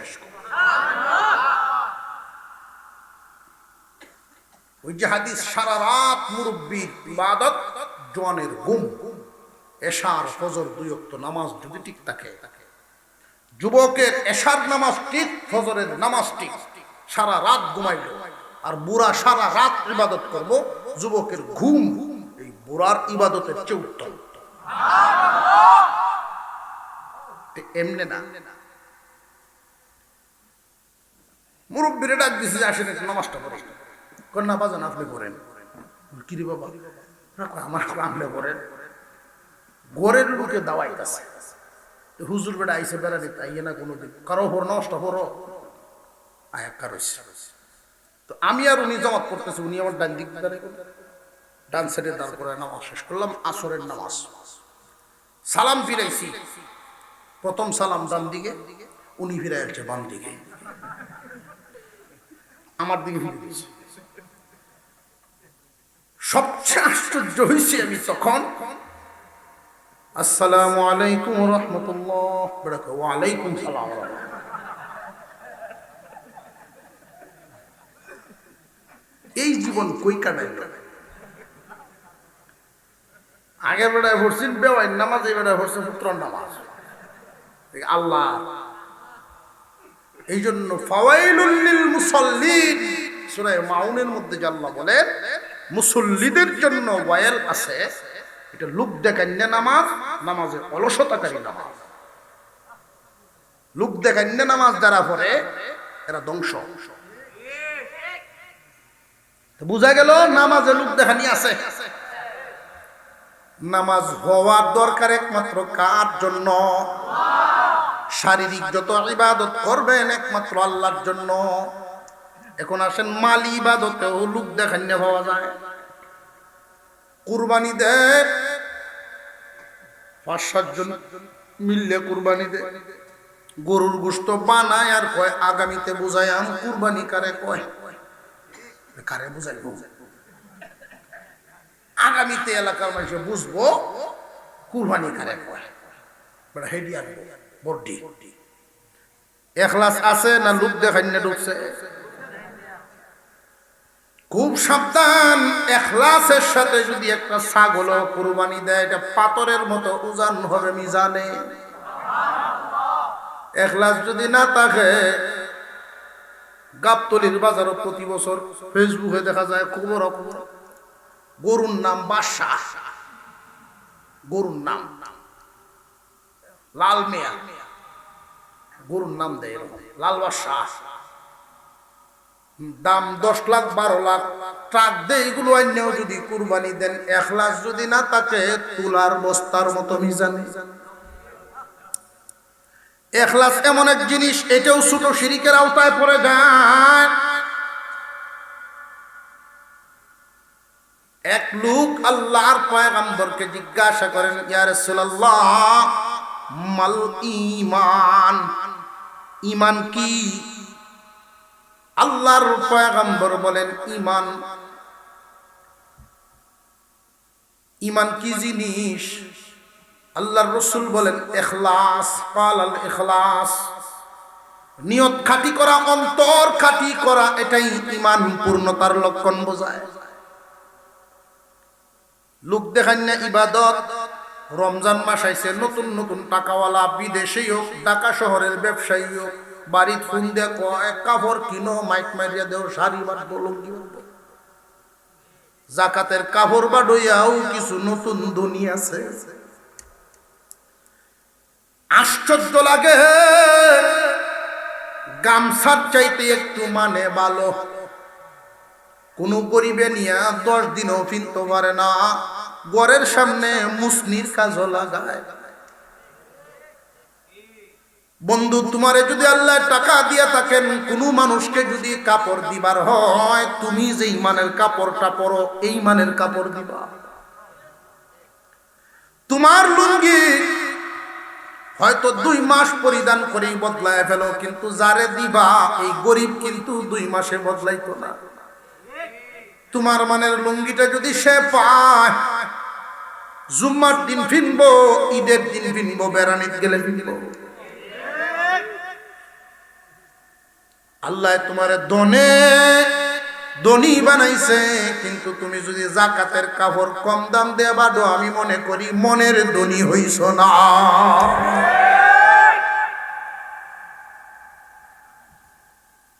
ওই যে হাদিস, সারা রাত মুরব্বির ইবাদত, জওয়ানের ঘুম। এশার ফজর 2 ওয়াক্ত নামাজ যদি ঠিক থাকে, যুবকের এশার নামাজ ঠিক, ফজরের নামাজ ঠিক, সারা রাত ঘুমাইল। আর বুড়া সারা রাত ইবাদত করব, যুবকের ঘুম এই বুড়ার ইবাদতের চেয়ে উত্তম। এমনি না, মুরব্বিরে ডাক দিছে যে আসেন নামাজটা পড়েন। কন্যা বাজান আপনি করেন। কিরে বাবা, আমার আপনি করেন। ঘরের লোকে দাওয়াইতেছে, হুজুর বেড়া আইসে বেড়াতে তাইয়ে না কোনোদিন কারো হর নষ্ট হরো আয়াক্কা রয়েছে। তো আমি আর উনি জামাত করতেছি, উনি আমার ডান দিক ডান সাইডে দাঁড় করে নামাজ শেষ করলাম, আসরের নামাজ। সালাম ফিরাইছি, প্রথম সালাম ডান দিকে, উনি ফিরাই আসছে বাম দিকে, আমার দিকে ফিরে দিয়েছে। সবচেয়ে আশ্চর্য হয়েছি আমি তখন, আসসালামু আলাইকুম রাহমাতুল্লাহ, ওয়ালাইকুম সালাম। এই জীবন কই কাটাইল? আগে বেড়ায় পড়ছেন বেওয়াই নামাজ, এই বেড়ায় পড়ছেন পুত্রর নামাজ। আল্লাহ এই জন্য ফাওয়াইলুল লিল মুসাল্লিন, সূরা মাউনের মধ্যে আল্লাহ বলেন মুসল্লিদের জন্য ওয়াইল আছে। এটা লোক দেখান্য নামাজ, নামাজের অলসতাকারী নামাজ। লোক দেখান্য নামাজ যারা পড়ে এরা ধ্বংস। বুঝা গেল নামাজে লোক দেখানি আছে। নামাজ হওয়ার দরকার একমাত্র কার জন্য? শারীরিক যত ইবাদত করবেন একমাত্র আল্লাহর জন্য। এখন আসেন মালি ইবাদতেও লোক দেখান্য পাওয়া যায়। কুরবানি দেয় ৫-৭ জন মিললে কুরবানি দেয়, গরুর গোশত বানায় আর কয় আগামীতে বুঝাইয়াম কুরবানি কারে কয়। কারে বুঝাইব? আগামীতে এলাকার মানুষ বুঝবো কুরবানি কারে কয়। বড় হেডি আনবো বড্ডি। এখলাস আছে না লোক দেখান্য ঢুকছে? খুব সাবধান। এখলাসের সাথে যদি একটা ছাগল কুরবানি দেয়, এটা পাথরের মতো ওজন হবে মিজানে। এখলাস যদি না থাকে, গাবতলির বাজারও প্রতি বছর ফেসবুকে দেখা যায় খবর গরুর নাম বাদশাহ, গরুর নাম লাল মিয়া, গরুর নাম দেয় এরকম লাল বাদশাহ, দাম 10 লাখ 12 লাখ ট্রাক দেয়। এগুলো অন্যও যদি কুরবানি দেন, এখলাস যদি না থাকে তুলার বস্তার মতো মিজানে। এখলাস এমন এক জিনিস, এটাও ছোট শিরকের আওতায় পড়ে যায়। এক লোক আল্লাহর পয়গম্বরকে জিজ্ঞাসা করেন, ইয়া রাসূলুল্লাহ মাল ঈমান, ঈমান কি? আল্লাহর পয়গম্বর বলেন, ঈমান, ঈমান কি জিনিস? আল্লাহর রাসূল বলেন ইখলাস। কালাল ইখলাস, নিয়ত খাঁটি করা, অন্তর খাঁটি করা, এটাই ঈমান পূর্ণতার লক্ষণ বোঝায়। লোক দেখান্য ইবাদত। রমজান মাস আইছে, নতুন নতুন টাকাওয়ালা বিদেশি হোক, ঢাকা শহরের ব্যবসায়ী হোক, বাড়ির ফোন দিয়ে কয় কাপড় কিনো, মাইক মারিয়া দেও, শাড়ি বাঁধবো, লুঙ্গি বাঁধবো। জাকাতের কাপড় বাড়াইয়াও কিছু নতুন ধনী আছে। আশ্চর্য লাগে, গামছার চাইতে একটু মানে ভালো। কোন গরিবে নিয়া 10 দিনও ফিনতে পারে না, ঘরের সামনে মুসনির কাজও লাগায়। বন্ধু, তোমারে যদি আল্লাহ টাকা দিয়া থাকেন, কোন মানুষকে যদি কাপড় দিবার হয়, তুমি যেই মানের কাপড়টা পরো এই মানের কাপড় দিবা। তোমার লুঙ্গি হয়তো 2 মাস পরিধান করেই বদলায় ফেলো, কিন্তু যারে দিবা এই গরিব কিন্তু 2 মাসে বদলাইতো না। তোমার মানের লুঙ্গিটা যদি সে পায়, জুম্মার দিন ফিনবো, ঈদের দিন ফিনবো, বেড়ানিত গেলে ফিনবো। আল্লাহ তোমারে ধনী বানাইছে, কিন্তু তুমি যদি জাকাতের কাপড় কম দাম দিয়ে বাঁধো, আমি মনে করি মনের ধনী হইছ না।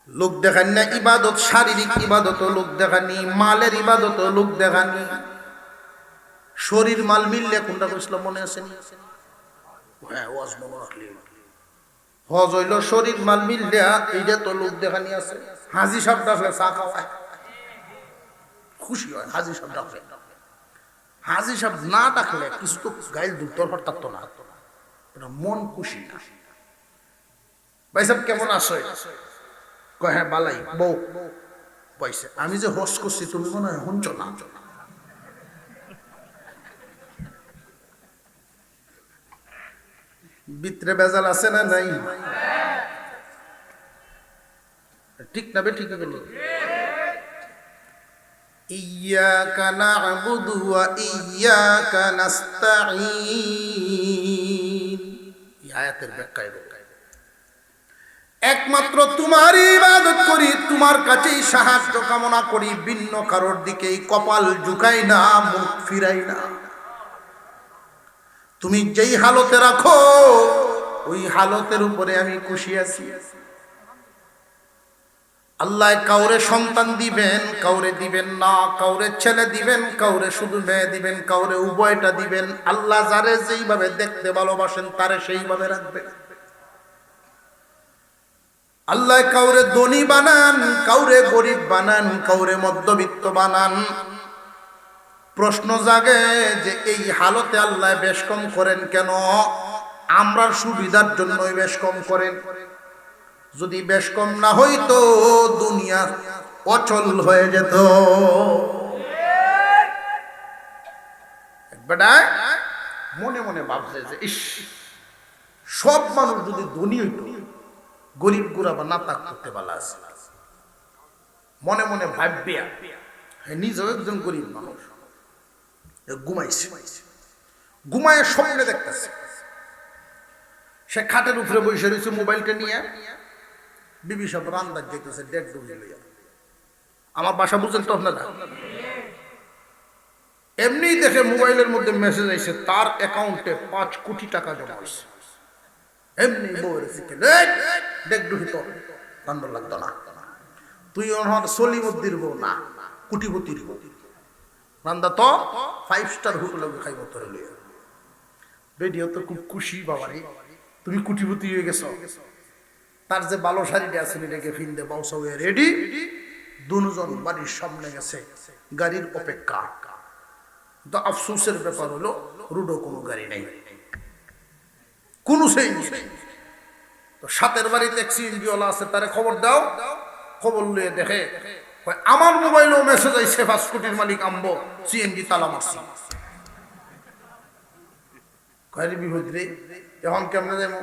লোক দেখানি ইবাদত, শারীরিক ইবাদত লোক দেখানি, মালের ইবাদত লোক দেখানি। শরীর মাল মিললে কোনটা কইছিল মনে আছে? হ্যাঁ, ওয়াজ মনে রাখলি। হজ হইল শরীর মাল মিললে, এইটা তো লোক দেখানি আছে। হাজি সাহেব ডাকলে চা খাওয়ায়, খুশি হয়। হাজি সাহেব ডাকলে, হাজি সাহেব না ডাকলে কিছু তো গাইল দুধর হঠাৎ না, মন খুশি না। ভাই সাহেব কেমন আছো? কয় হ্যাঁ বালাই। বউ পয়সা, আমি যে হজ করছি তুমি মনে হয় শুনছ না। ভিতরে বেজাল আছে না নাই? ঠিক না বে? ঠিক বলো। ইয়াকা না'বুদু ওয়া ইয়াকা নাস্তাঈন। এই আয়াতের ব্যাখ্যা এরকম, একমাত্র তোমারই ইবাদত করি, তোমার কাছেই সাহায্য কামনা করি, ভিন্ন কারোর দিকেই কপাল ঝুঁকাই না, মুখ ফিরাই না। তুমি যেই হালতে রাখো ওই হালতের উপরে আমি খুশি আছি। আল্লাহ কাউরে সন্তান দিবেন, কাউরে দিবেন না, কাউরে ছেলে দিবেন, কাউরে শুধু মেয়ে দিবেন, কাউরে উভয়টা দিবেন। আল্লাহ যারে যেইভাবে দেখতে ভালোবাসেন তারে সেইভাবে রাখবেন। আল্লাহ কাউরে ধনী বানান, কাউরে গরিব বানান, কাউরে মধ্যবিত্ত বানান। প্রশ্ন জাগে যে এই হালতে আল্লাহ বেশ কম করেন কেন? আমরার সুবিধার জন্যই বেশ কম করেন। যদি বেশ কম না হইতো দুনিয়া অচল হয়ে যেত। বেটায় মনে মনে ভাবছে যে ইস, সব মানুষ যদি ধনী হইত, গরিব গুড়াবা না তাক করতে পারলা আছে। মনে মনে ভাববিয়া নিজেও একজন গরিব মানুষ, ঘুমাইছে, ঘুমায় স্বপ্নে দেখতেছে সে খাটের উপরে বসে রয়েছে মোবাইলটা নিয়ে, বিবি সব রান্দার যেতেছে ডেক ডুবি লইয়া। আমার বাসা বুঝেন তো আপনারা? এমনি দেখে মোবাইলের মধ্যে মেসেজ আইছে তার অ্যাকাউন্টে 5 কোটি টাকা জমা হয়েছে। এমনি বউয়ের শিখে ডেক ডুবি তো রান্না লাগতো না, তুই ওনার সলিমুদ্দির বউ না, কোটিপতির বউ, রান্দা তো 5 স্টার হোটেলে খাইব তোরে লইয়া। বেডিও তো খুব খুশি, বাবারে তুমি কোটিপতি হয়ে গেছো। তার যে ভালো শাড়িটা আছে এটাকে ফিনতে বাউসা হয়ে রেডি, দুজন বাড়ির সামনে গেছে গাড়ির অপেক্ষা। তো আফসোসের ব্যাপার হলো রুডো কোনো গাড়ি নেই, কোনো সেই নেই। তো সাথের বাড়িতে এক সিএনজিওয়ালা আছে, তারে খবর দাও। খবর লইয়ে দেখে আমার মোবাইলেও মেসেজ আইছে 5 কোটির মালিক আম্বো, সিএনজি তালা মারছি। কয়ের বিপদ রে, এখন কেমনে যাবো?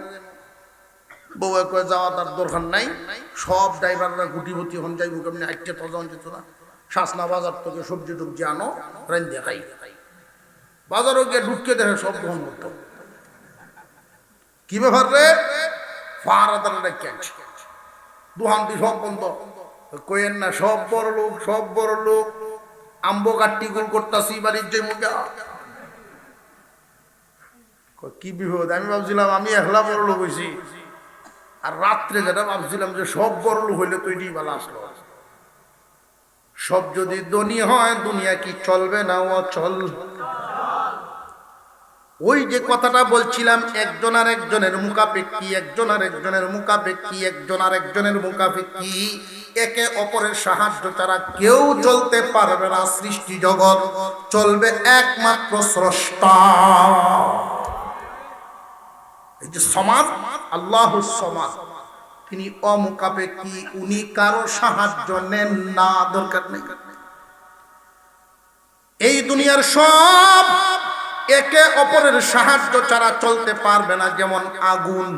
বউ কয়ে যাওয়া তার দরকার নাই, সব ড্রাইভাররা কোটিপতি হন, যাইবো কেমনি? আইটে তো যাওয়া যেত না, শাসনা বাজার থেকে সবজি টবজি আনো, রান্ধে খাই। বাজারও গিয়ে ঢুকে দেখে সব গ্রহণ করত। কি ব্যাপার রে? ফারাদারে ক্যাচ দুহান দি সব বন্ধ। কইেন না, সব বড় লোক, সব বড় লোক আম্বো কাট্টি গোল করতাছি বাড়ির যে মুখা। কি বিপদ! আমি ভাবছিলাম আমি একলা বড় লোক হয়েছি, আর রাত্রে যেটা ভাবছিলাম যে সব বড় লোক হইলে তো এটি ভালো আসলো। সব যদি ধনী হয় দুনিয়া কি চলবে না? অচল। ওই যে কথাটা বলছিলাম, একজন আর একজনের মুখাপেক্ষী, একজন আর একজনের মুখাপেক্ষী, একজন আর একজনের মুখাপেক্ষী, একে অপরের সাহায্য ছাড়া কেউ চলতে পারবে না। সৃষ্টি জগৎ চলবে একমাত্র স্রষ্টা। এই যে সমাজ, আল্লাহ সমাজ, তিনি অমুখাপেক্ষী, উনি কারো সাহায্য নেন না, দরকার নেই। এই দুনিয়ার সব একে অপরের সাহায্য ছাড়া চলতে পারবে না। যেমন আগুন,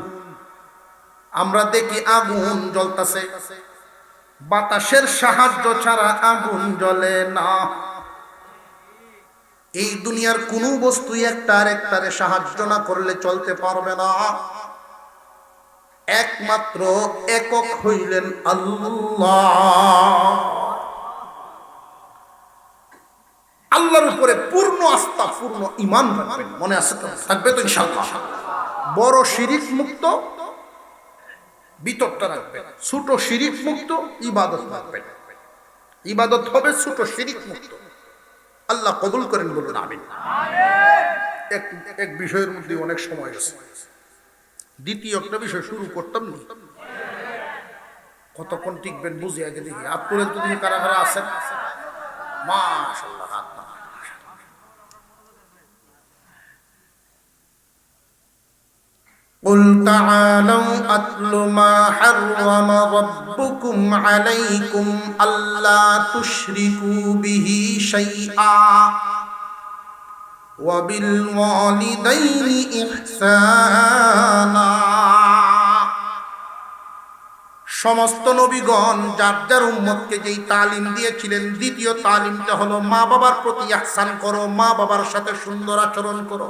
আমরা দেখি আগুন জ্বলতেছে, বাতাসের সাহায্য ছাড়া আগুন জ্বলে না। এই দুনিয়ার কোনো বস্তু একটা আরেকটারে সাহায্য না করলে চলতে পারবে না। একমাত্র একক হইলেন আল্লাহ। আল্লাহর উপরে পূর্ণ আস্থা, পূর্ণ ঈমান রাখবেন। মনে আছে তো? থাকবে তো ইনশাআল্লাহ। বড় শিরিক মুক্ত বিতরটা রাখবেন, ছোট শিরিক মুক্ত ইবাদত রাখবেন। ইবাদত হবে ছোট শিরিক মুক্ত। আল্লাহ কবুল করেন, বলুন আমিন। এক বিষয়ের মধ্যে অনেক সময় আছে, দ্বিতীয় একটা বিষয় শুরু করতাম নি, কতক্ষণ টিকবেন বুঝে আগে দেখি। হাত তুলে তো তুমি কারা কারা আছেন? মাশাআল্লাহ, হাত না। قل تعالوا أتل ما حرم ربكم عليكم ألا تشركوا به شيئا وبالوالدين إحسانا। সমস্ত নবীগণ যার যার উম্মতকে যেই তালিম দিয়েছিলেন, দ্বিতীয় তালিমটা হলো মা বাবার প্রতি ইহসান করো, মা বাবার সাথে সুন্দর আচরণ করো।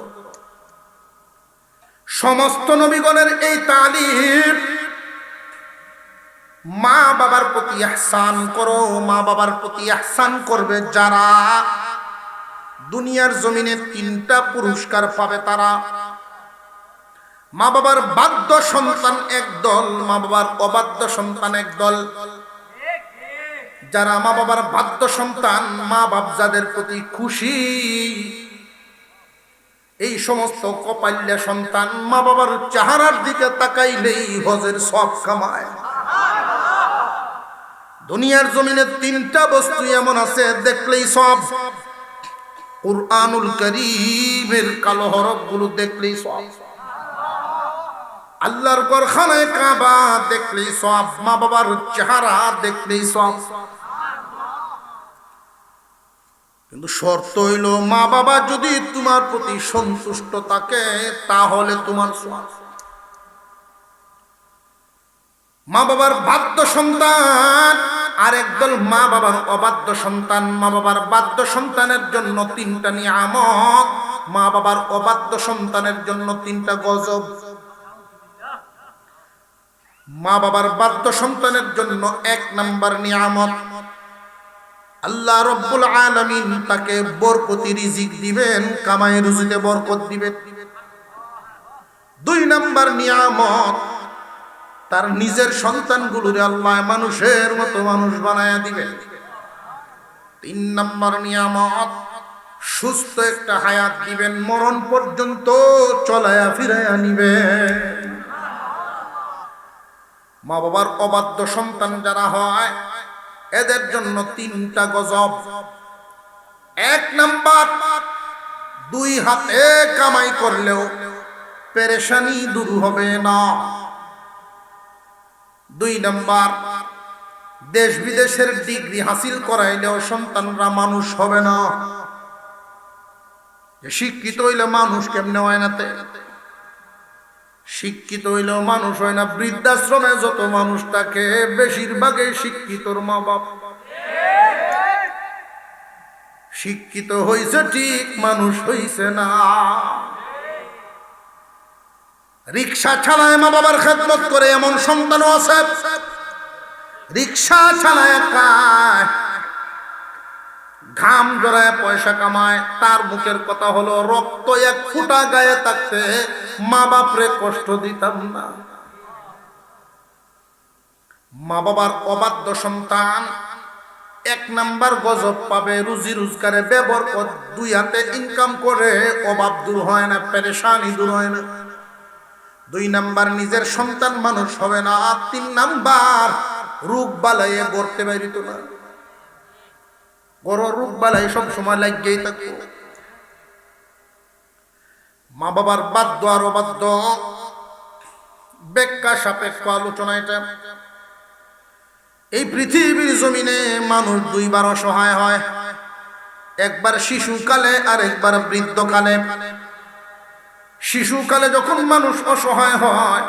সমস্ত নবীগণের এই তালিম, মা বাবার প্রতি ইহসান করো। মা বাবার প্রতি ইহসান করবে যারা, দুনিয়ার জমিনে 3টা পুরস্কার পাবে তারা। মা বাবার বাধ্য সন্তান একদল, মা বাবার অবাধ্য সন্তান একদল। যারা মা বাবার বাধ্য সন্তান, মা বাপ যাদের প্রতি খুশি, এই সমস্ত কপাল্যা সন্তান মা বাবার চেহারার দিকে তাকাইলেই হজের সব কামায়। দুনিয়ার জমিনে 3টা বস্তু এমন আছে দেখলেই সব। কুরআনুল কারীমের কালো হরফগুলো দেখলেই সব, আল্লাহর ঘরখানায় কাবা দেখলেই সব, মা বাবার চেহারা দেখলেই সব। কিন্তু শর্ত হইল মা বাবা যদি তোমার প্রতি সন্তুষ্ট থাকে তাহলে তোমার সওয়াব। মা বাবার বাধ্য সন্তান আর একদল মা বাবার অবাধ্য সন্তান। মা বাবার বাধ্য সন্তানের জন্য 3টা নিয়ামত, মা বাবার অবাধ্য সন্তানের জন্য 3টা গজব। মা বাবার বাধ্য সন্তানের জন্য 1 নাম্বার নিয়ামত, আল্লাহ রব্বুল আলামিন তাকে বরকতি রিজিক দিবেন, কামাই রুজিতে বরকত দিবেন। 2 নাম্বার নিয়ামত, তার নিজের সন্তানগুলোরে আল্লাহ মানুষের মতো মানুষ বানায়া দিবেন। 3 নাম্বার নিয়ামত, সুস্থ একটা হায়াত দিবেন, মরণ পর্যন্ত চলায়া ফিরায়া নিবেন। মা বাবার অবাধ্য সন্তান যারা হয় এদের জন্য 3টা গজব। 1 নাম্বার, 2 হাতে কামাই করলেও পেরেশানি দূর হবে না। 2 নাম্বার, দেশ বিদেশের ডিগ্রি হাসিল করাইলেও সন্তানরা মানুষ হবে না। শিক্ষিত হইলে মানুষ কেমনে হয় না? শিক্ষিত হইলেও মানুষ হয় না। বৃদ্ধাশ্রমে যত মানুষ থাকে বেশিরভাগই শিক্ষিতর মা বাপ। শিক্ষিত হইছে ঠিক, মানুষ হইছে না। রিক্সা চালায় মা বাবার খেদমত করে এমন সন্তানও আছে। রিক্সা চালায় খায়, ঘাম জড়ায় পয়সা কামায়, তার মুখের কথা হলো রক্ত 1 ফোঁটা গায়ে থাকতে মা বাপরে কষ্ট দিতাম না। মা বাবার অবাধ্য সন্তান 1 নাম্বার গজব পাবে, রুজি রোজগারে বেবরকত, 2 হাতে ইনকাম করে অভাব দূর হয় না, পেরেশানি দূর হয় না। 2 নাম্বার, নিজের সন্তান মানুষ হবে না। 3 নাম্বার, রোগ বালাইয়ে গড়তে পারিত না। বড় রোগ বালাই সব সময় লাগিয়েই থাকবো। মা বাবার বাধ্য আর অবাধ্য ব্যাখ্যা সাপেক্ষ আলোচনা এটা। এই পৃথিবীর জমিনে মানুষ 2 বার অসহায় হয়, একবার শিশুকালে আর একবার বৃদ্ধকালে। শিশুকালে যখন মানুষ অসহায় হয়,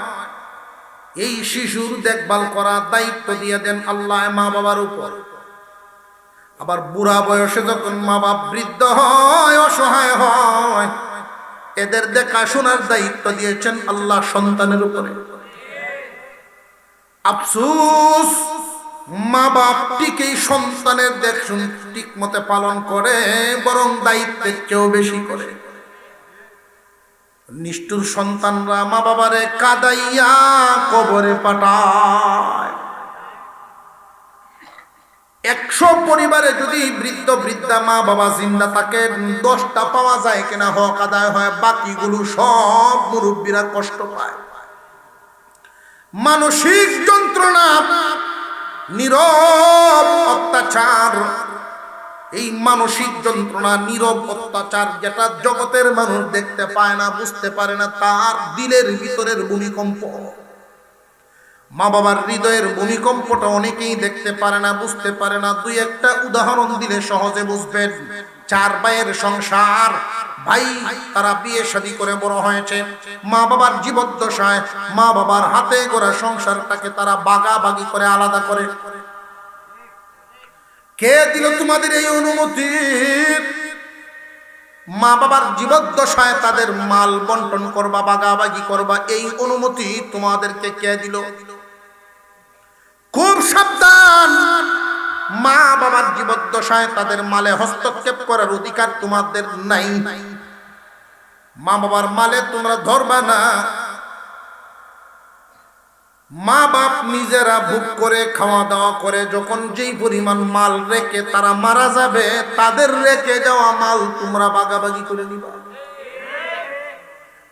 এই শিশুর দেখভাল করা দায়িত্ব দিয়ে দেন আল্লাহ মা বাবার উপর। আবার বুড়া বয়সে যখন মা বাপ বৃদ্ধ হয়, অসহায় হয়, এদের দেখাশোনার দায়িত্ব দিয়েছেন আল্লাহ সন্তানের উপরে। আফসোস, মা বাপ ঠিকই সন্তানের দেখশুন ঠিক মতে পালন করে, বরং দায়িত্বের চেয়েও বেশি করে। নিষ্ঠুর সন্তানরা মা বাবারে কাদাইয়া কবরে পাঠায়। 100 পরিবারে যদি বৃদ্ধ বৃদ্ধা মা বাবা জিন্দা থাকে, 10টা পাওয়া যায় কিনা হক আদায় হয়, বাকিগুলো সব মুরব্বীরা কষ্ট পায়। মানসিক যন্ত্রণা, নীরব অত্যাচার, এই মানসিক যন্ত্রণা, নীরব অত্যাচার যেটা জগতের মানুষ দেখতে পায় না, বুঝতে পারে না, তার দিলের ভিতরের ভূমিকম্প। মা বাবার হৃদয়ের ভূমিকম্পটা অনেকেই দেখতে পারে না, বুঝতে পারে না। 2-1টা উদাহরণ দিলে সহজে বুঝবেন। 4 ভাইয়ের সংসার, ভাই তারা বিয়ে শাদী করে বড় হয়েছে, মা বাবার জীবদ্দশায় মা বাবার হাতে গড়া সংসারটাকে তারা ভাগাভাগি করে আলাদা করে। কে দিল তোমাদের এই অনুমতি? মা বাবার জীবদ্দশায় তাদের মাল বন্টন করবা, ভাগাভাগি করবা, এই অনুমতি তোমাদেরকে কে দিল? খুব সাবধান, মা বাবার জীবদ্দশায় তাদের মালে হস্তক্ষেপ করার অধিকার তোমাদের নাই। মা বাবার মালে তোমরা ধরবা না। মা বাপ নিজেরা ভোগ করে খাওয়া দাওয়া করে যখন যেই পরিমাণ মাল রেখে তারা মারা যাবে, তাদের রেখে যাওয়া মাল তোমরা ভাগাভাগি করে নিবা।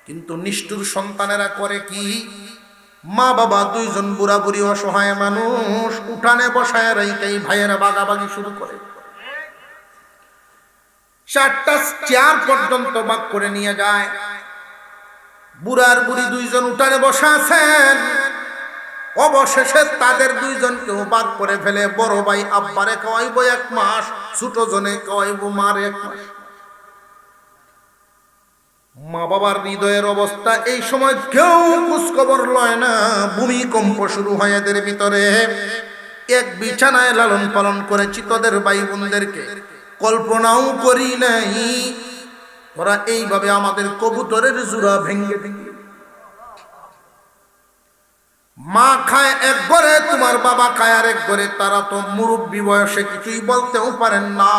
কিন্তু নিষ্ঠুর সন্তানেরা করে কি? মা বাবা 2 জন বুড়া বুড়ি অসহায় মানুষ উঠানে বসায় রেখে ভাইয়েরা ভাগাভাগি শুরু করে। 4টা চেয়ার পর্যন্ত ভাগ করে নিয়ে যায়। বুড়ার বুড়ি 2 জন উঠানে বসা আছেন, অবশেষে তাদের দুইজনকেও ভাগ করে ফেলে। বড় ভাই আব্বারে খাওয়াইব 1 মাস, ছোট জনে খাওয়াইব মারে 1 মাস। মা বাবার হৃদয়ের অবস্থা এই সময় কেউ খোঁজখবর লয় না। ভূমিকম্প শুরু হয় এদের ভিতরে। এক বিছানায় লালন পালন করেছি তোদের ভাই বোনদেরকে, কল্পনাও করি নাই ওরা এইভাবে আমাদের কবুতরের জোড়া ভেঙে ভেঙে। মা খায় এক ঘরে, তোমার বাবা খায় আরেক ঘরে। তারা তো মুরব্বী বয়সে কিছুই বলতেও পারেন না।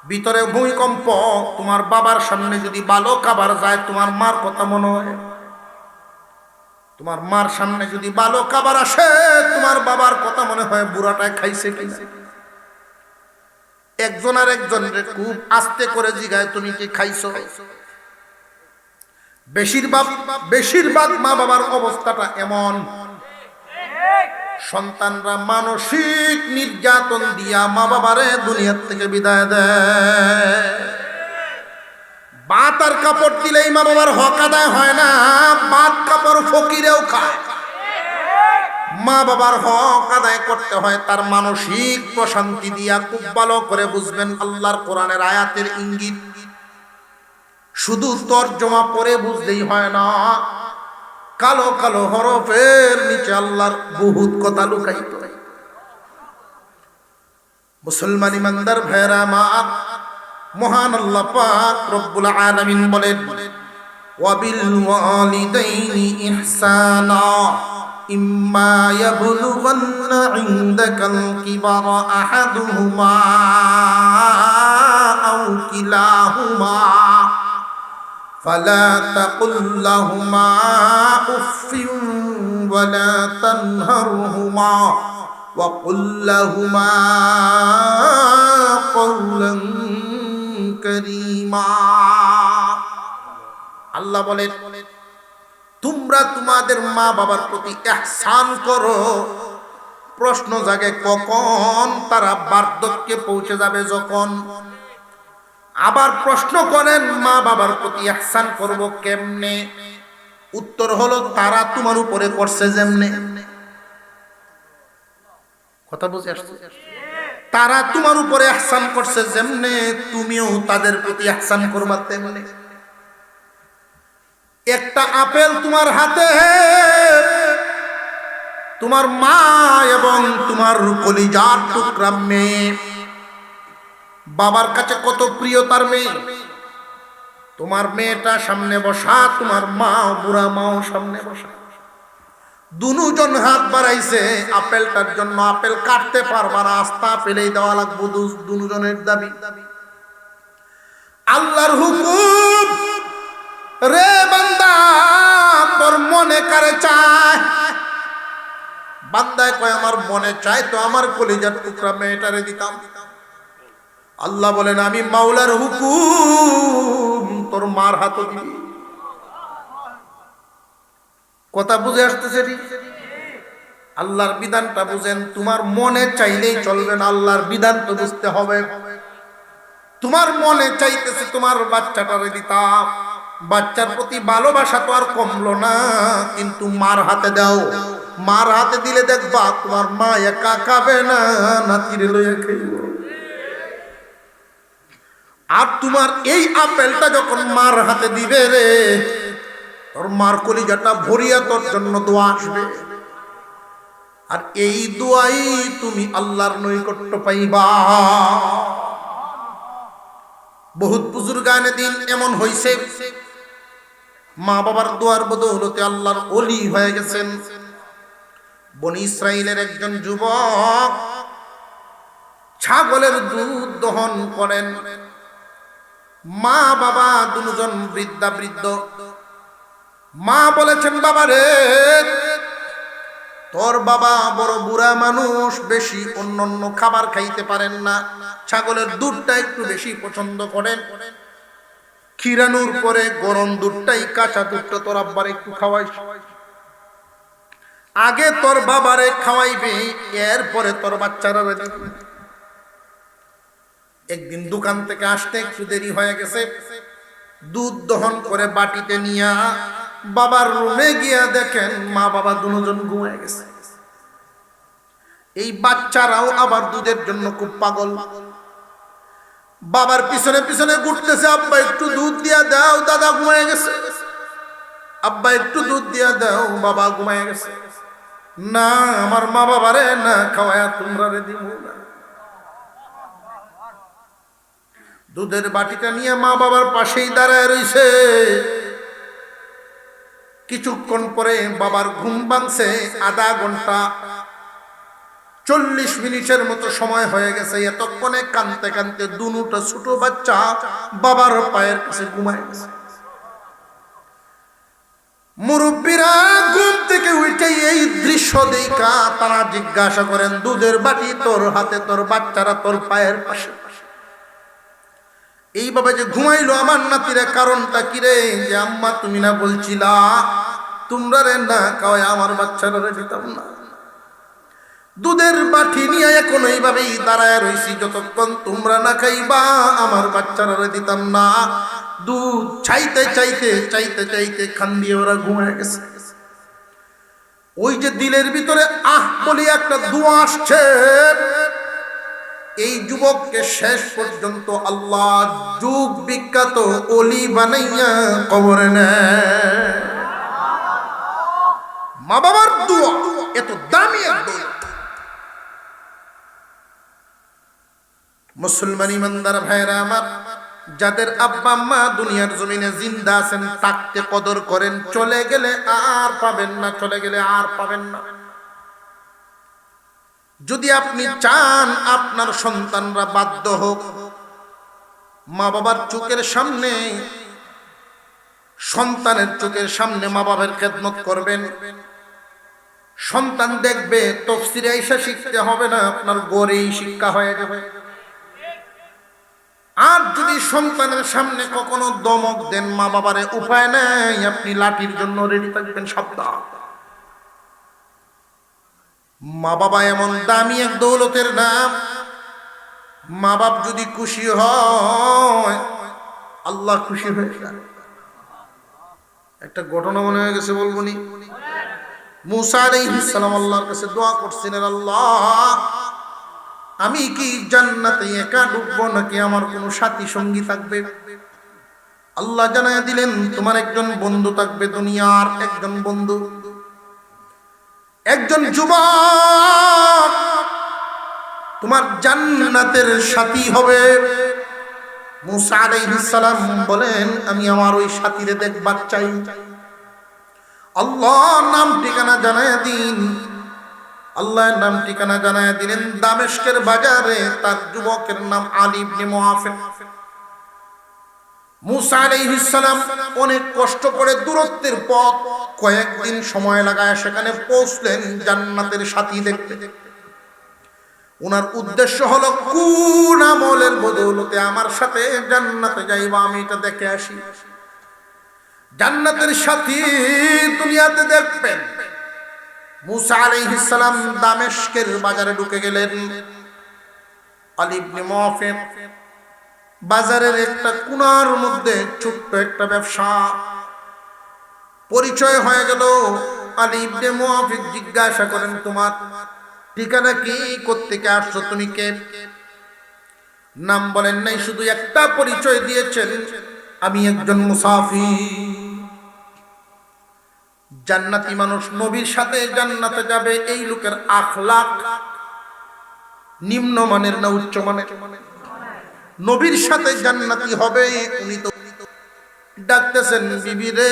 ভিতরে ভূমিকম্প। তোমার বাবার সামনে যদি ভালো খাবার যায়, তোমার মার কথা মনে হয়। তোমার মার সামনে যদি ভালো খাবার আসে, তোমার বাবার কথা মনে হয় বুড়াটায় খাইছে কিনা। একজন আর একজনের খুব আস্তে করে জিগায়, তুমি কি খাইছো? বেশিরভাগ মা বাবার অবস্থাটা এমন। সন্তানরা মানসিক নির্যাতন দিয়া মা বাবারে দুনিয়ার থেকে বিদায় দেয়। ভাত আর কাপড় দিলেই মা বাবার হক আদায় হয় না। ভাত কাপড় ফকিরেও খায়। মা বাবার হক আদায় করতে হয় তার মানসিক প্রশান্তি দিয়া। খুব ভালো করে বুঝবেন আল্লাহর কোরআনের আয়াতের ইঙ্গিত। শুধু তরজমা পড়ে বুঝলেই হয় না, কালো কালো হরফের নিচে আল্লাহর বহুত কথা লুকায়িত। মুসলমান ইমানদার ভাইরা আমার, মহান আল্লাহ পাক রব্বুল আলামিন বলেন, ওয়াবিল ওয়ালিদাইনি ইহসানা ইম্মা ইয়াবলুগান্না ইনদাকাল কিবারা আহাদুহুমা আও কিলাহুমা فلا تقل لهما أف ولا تنهرهما وقل لهما قولا كريما। আল্লাহ বলেন, তোমরা তোমাদের মা বাবার প্রতি ইহসান করো। প্রশ্ন জাগে কখন? তারা বার্ধক্যে পৌঁছে যাবে যখন। আবার প্রশ্ন করেন মা বাবার প্রতি ইহসান করব কেমনে? উত্তর হলো, তারা তোমার উপরে করছে যেমনে। কথা বুঝে আসছে? তারা তোমার উপরে ইহসান করছে যেমনে, তুমিও তাদের প্রতি ইহসান করবা তেমনে। একটা আপেল তোমার হাতে, তোমার মা এবং তোমার কলিজার টুকরা মেয়ে বাবার কাছে কত প্রিয় তার মেয়ে। তোমার মেয়েটা সামনে বসা, তোমার মা বুড়া মাও সামনে বসা। দুজন হাত বাড়াইছে আপেলটার জন্য। আপেল কাটতে পারবা না, আস্তা ফেলেই দেওয়া লাগবো। দুজনের দাবি। আল্লাহর হুকুম, রে বান্দা তোর মনে কারে চায়? বান্দায় কয়, আমার মনে চায় তো আমার কলিজার টুকরা মেয়েটারে দিতাম। আল্লাহ বলেন, আমি মাওলার হুকুম, তোর মার হাত দিবি। কথা বুঝে আসতেছে? আল্লাহর বিধানটা বুঝেন। তোমার মনে চাইলেই চলবে না, আল্লাহর বিধান তো বুঝতে হবে। তোমার মনে চাইতেছে তোমার বাচ্চাটারে দিতাম, বাচ্চার প্রতি ভালোবাসা তো আর কমলো না, কিন্তু মার হাতে দাও। মার হাতে দিলে দেখবা তোমার মা একা খাবে না, নাতিরে লইয়া খাইব। আর তোমার এই আপেলটা যখন মার হাতে দিবে রে, তোর মার কলিজাটা ভরিয়া তোর জন্য দোয়া আসবে। আর এই দোয়াই তুমি আল্লাহর নৈকট্য পাইবা। বহুত বুজুর্গানে দিন এমন হইছে, মা বাবার দোয়ার বদৌলতে আল্লাহর ওলি হয়ে গেছেন। বনি ইসরাইলের একজন যুবক ছাগলের দুধ দহন করেন। মা বাবা দুজন বৃদ্ধ। মা বলেছেন, বাবা রে, তোর বাবা বড় বুড়া মানুষ, বেশি অন্যান্য খাবার খাইতে পারেন না, ছাগলের দুধটা একটু বেশি পছন্দ করেন। খিরানুর পরে গরম দুধটাই, কাঁচা দুধটা তোর আব্বার একটু খাওয়াইস। আগে তোর বাবারে খাওয়াইবে, এরপরে তোর বাচ্চারা। একদিন দোকান থেকে আসতে একটু দেরি হয়ে গেছে। দুধ দহন করে বাটিতে নিয়া বাবার রুমে গিয়া দেখেন মা বাবা দুজন ঘুমিয়ে গেছে। এই বাচ্চারাও আবার দুধের জন্য খুব পাগল, বাবার পিছনে পিছনে ঘুরতেছে, আব্বা একটু দুধ দিয়া দাও, দাদা ঘুমিয়ে গেছে, আব্বা একটু দুধ দিয়া দাও, বাবা ঘুমিয়ে গেছে। না, আমার মা বাবারে না খাওয়ায়া তোমরা রে দিব না। দুধের বাটিটা নিয়ে মা বাবার পাশেই দাঁড়ায় রইছে। কিছুক্ষণ পরে বাবার ঘুম ভাঙছে। আধা ঘন্টা 40 মিনিটের মতো সময় হয়ে গেছে। এতক্ষণে কানতে কানতে দুটা ছোট বাচ্চা বাবার পায়ের কাছে ঘুমায় গেছে। মুরব্বীরা ঘুম থেকে উঠে এই দৃশ্য দেখা তারা জিজ্ঞাসা করেন, দুধের বাটি তোর হাতে, তোর বাচ্চারা তোর পায়ের পাশে, এইভাবে যে ঘুমাইলো আমার নাতিরে, কারণটা কি রে? যে আম্মা তুমি না বলছিলা তোমরা রে না খাওয়ায় আমার বাচ্চারা রে দিতাম না। দুধের বাটি নিয়ে এখন এইভাবেই দাঁড়ায় রইছি, যতক্ষণ তোমরা না খাইবা আমার বাচ্চারা রে দিতাম না। দুধ চাইতে চাইতে চাইতে চাইতে খান দিয়ে ওরা ঘুমায় গেছে। ওই যে দিলের ভিতরে আহ বলি একটা দোয়া আসছে, এই যুবককে শেষ পর্যন্ত আল্লাহ যুগ বিখ্যাত ওলি বানাইয়া কবরে নেয়। মা বাবার দোয়া এত দামি এক দোয়া। মুসলমান ইমানদার ভাইরা আমার, যাদের আব্বা আম্মা দুনিয়ার জমিনে জিন্দা আছেন তাকে কদর করেন, চলে গেলে আর পাবেন না, চলে গেলে আর পাবেন না। যদি আপনি চান আপনার সন্তানরা বাধ্য হোক মা বাবার চোখের সামনে, সন্তানের চোখের সামনে মা বাবার খেদমত করবেন, সন্তান দেখবে তাফসীরে আয়েশা শিখতে হবে না, আপনার গড়েই শিক্ষা হয়ে যাবে। আর যদি সন্তানের সামনে কখনো দমক দেন মা বাবারে, উপায় নাই, আপনি লাঠির জন্য রেডি থাকবেন, সাবধান। মা বাবা এমন দামি এক দৌলতের নাম, মা বাপ যদি খুশি হয় আল্লাহ খুশি হয়ে যায়। একটা ঘটনা মনে হয়ে গেছে, বলবো নি? মুসা আলাইহিস সালাম আল্লাহর কাছে দোয়া করছিলেন, আল্লাহ আমি কি জান্নাতে একা ঢুকবো নাকি আমার কোনো সাথী সঙ্গী থাকবে? আল্লাহ জানায়া দিলেন, তোমার একজন বন্ধু থাকবে, দুনিয়ার একজন বন্ধু, একজন যুবক তোমার জান্নাতের সাথী হবে। মুসা আলাইহিস সালাম বলেন, আমি আমার ওই সাথীরে দেখবার চাই। আল্লাহ নাম ঠিকানা জানায়া দিন। আল্লাহর নাম ঠিকানা জানায়া দিলেন দামেস্কের বাজারে, তার যুবকের নাম আলী ইবনে মুআফির। মুসা আলাইহিস সালাম অনেক কষ্ট করে দূরত্বের পথ, কয়েকদিন সময় লাগায় সেখানে পৌঁছলেন জান্নাতের সাথী দেখতে। ওনার উদ্দেশ্য হলো কোন আমলের বদৌলতে আমার সাথে জান্নাতে যাইবা, আমি এটা দেখে আসি। জান্নাতের সাথী দুনিয়াতে দেখবেন। মুসা আলাইহিস সালাম দামেস্কের বাজারে ঢুকে গেলেন। আলী ইবনে মুআফির বাজারের একটা কোণার মধ্যে ছোট্ট একটা ব্যবসা। পরিচয় হয়ে গেল। আলী ইবনে মুআফির জিজ্ঞাসা করেন, তোমার ঠিকানা কি, কোত্থেকে আসছো, তুমি কে? নাম বলেন নাই, শুধু একটা পরিচয় দিয়েছেন, আমি একজন মুসাফির। জান্নাতি মানুষ নবীর সাথে জান্নাতে যাবে, এই লোকের আখলাক নিম্নমানের না উচ্চ মানের? নবীর সাথে জান্নাতি হবে। উনি তো ডাকতেছেন, বিবি রে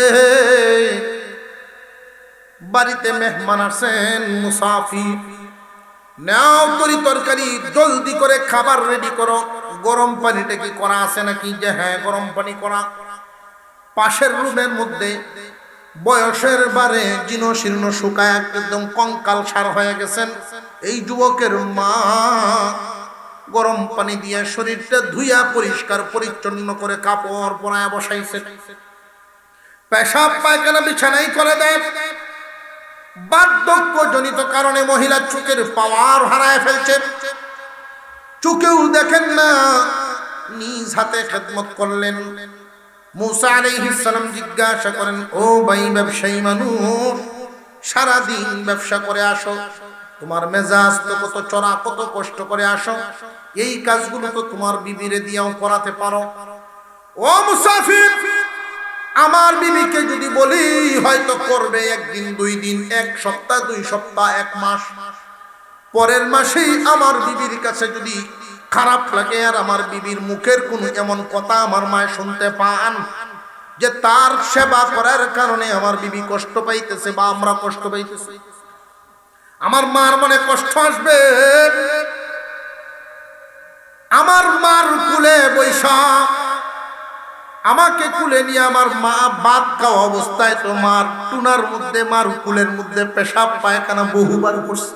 বাড়িতে মেহমান আসেন, মুসাফির, নাও তরি তরকারি, জলদি করে খাবার রেডি করো। গরম পানিটা কি করা আছে নাকি? যে হ্যাঁ গরম পানি করা। পাশের রুমের মধ্যে বয়সের বারে জীর্ণ শীর্ণ শুকায় একদম কঙ্কাল সার হয়ে গেছেন এই যুবকের মা গরম পানি দিয়ে শরীরটা ধুইয়া পরিষ্কার পরিচ্ছন্ন করে কাপড় পরায় বসাইছে। পেশাব পায়খানা বিছানায় করে দেয়। বার্ধক্যজনিত কারণে মহিলা চোখের পাওয়ার হারায় ফেলছে, চোখেও দেখেন না। নিজ হাতে খেদমত করলেন। মুসা আলাইহিস সালাম জিজ্ঞাসা করেন, ও ভাই ব্যবসায়ী মানুষ, সারাদিন ব্যবসা করে আসো, তোমার মেজাজ তো কত চড়া, কত কষ্ট করে আসো, এই কাজগুলো তো তোমার বিবিরে দিয়েও করাতে পারো। ও মুসাফির, আমার বিবিকে যদি বলি হয়তো করবে একদিন, 2 দিন, 1 সপ্তাহ, 2 সপ্তাহ, 1 মাস, পরের মাসেই আমার বিবির কাছে যদি খারাপ লাগে আর আমার বিবির মুখের কোন এমন কথা আমার মায় শুনতে পান যে তার সেবা করার কারণে আমার বিবি কষ্ট পাইতেছে বা আমরা কষ্ট পাইতেছি, আমার মার মনে কষ্ট আসবে। আমার মার কুলে বৈশা আমাকে কুলে নিয়ে আমার মা ভাত খাওয়া অবস্থায় তো মার টুনার মধ্যে, মার কুলের মধ্যে পেশাব পায়খানা বহুবার করছে।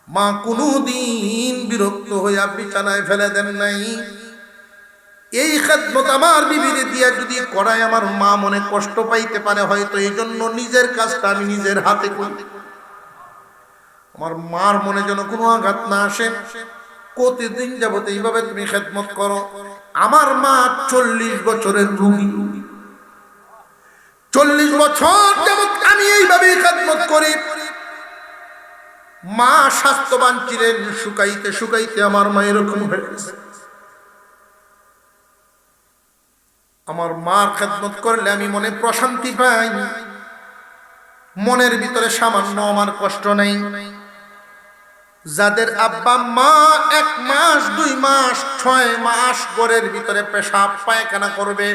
মা কোনদিন বিরক্ত হইয়া বিছানায় ফেলে দেন নাই। এই খেদমত আমার বিবিরে দিয়া যদি করায় আমার মা মনে কষ্ট পাইতে পারে, হয়তো এই জন্য নিজের কাজটা আমি নিজের হাতে করি, আমার মার মনে যেন কোনো আঘাত না আসে। কতদিন যাবত এইভাবে তুমি খেদমত করো। আমার মা 40 বছরের রোগী, 40 বছর যাবত আমি এইভাবেই খেদমত করি। মা স্বাস্থ্যবান ছিলেন, শুকাইতে শুকাইতে আমার মা এরকম হয়ে গেছে। আমার মার খেদমত করলে আমি মনে প্রশান্তি পাই, মনের ভিতরে সামান্য আমার কষ্ট নেই। যাদের আব্বা মা 1 মাস, 2 মাস, 6 মাস ঘরের ভিতরে পেশাব পায়খানা করবে,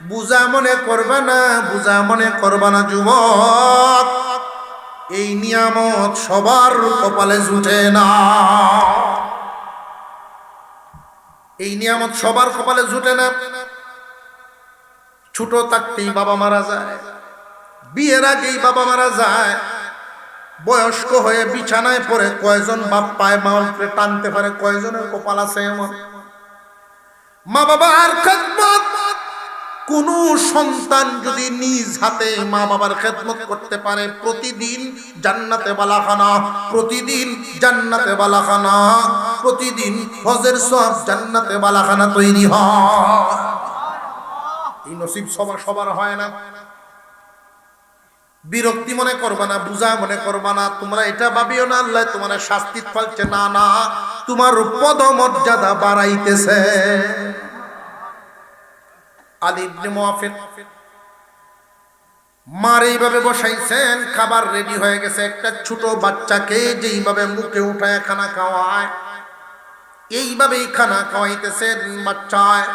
বুঝা মনে করবা না, বুঝা মনে করবা না যুবক, এই নিয়ামত সবার কপালে জুটে না। এই নিয়ামত সবার কপালে জুটে না। ছোট থাকতেই বাবা মারা যায়, বিয়ের আগেই বাবা মারা যায়, বয়স্ক হয়ে বিছানায় পড়ে কয়জন বাপ পায় মা টানতে পারে, কয়জনের কপাল আছে এমন? মা বাবার খেদমত কোন সন্তান যদি নিজ হাতে মা বাবার খেদমত করতে পারে, প্রতিদিন জান্নাতে বালাখানা, প্রতিদিন জান্নাতে বালাখানা, প্রতিদিন হজের সওয়াব জান্নাতে বালাখানা তৈরি হয়। এই নসিব সবার হয় না। বিরক্তি মনে করবা না, বুঝা মনে করবা না, তোমরা এটা ভাবিও না আল্লাহ তোমার শাস্তি ফেলছে, না না, তোমার পদমর্যাদা বাড়াইতেছে। আলী ইবনে মুআফির মার এইভাবে বসাইছেন, খাবার রেডি হয়ে গেছে, একটা ছোট বাচ্চাকে যেইভাবে মুখে উঠায় খানা খাওয়ায় এইভাবেই খানা খাওয়াইতেছেন বাচ্চায়।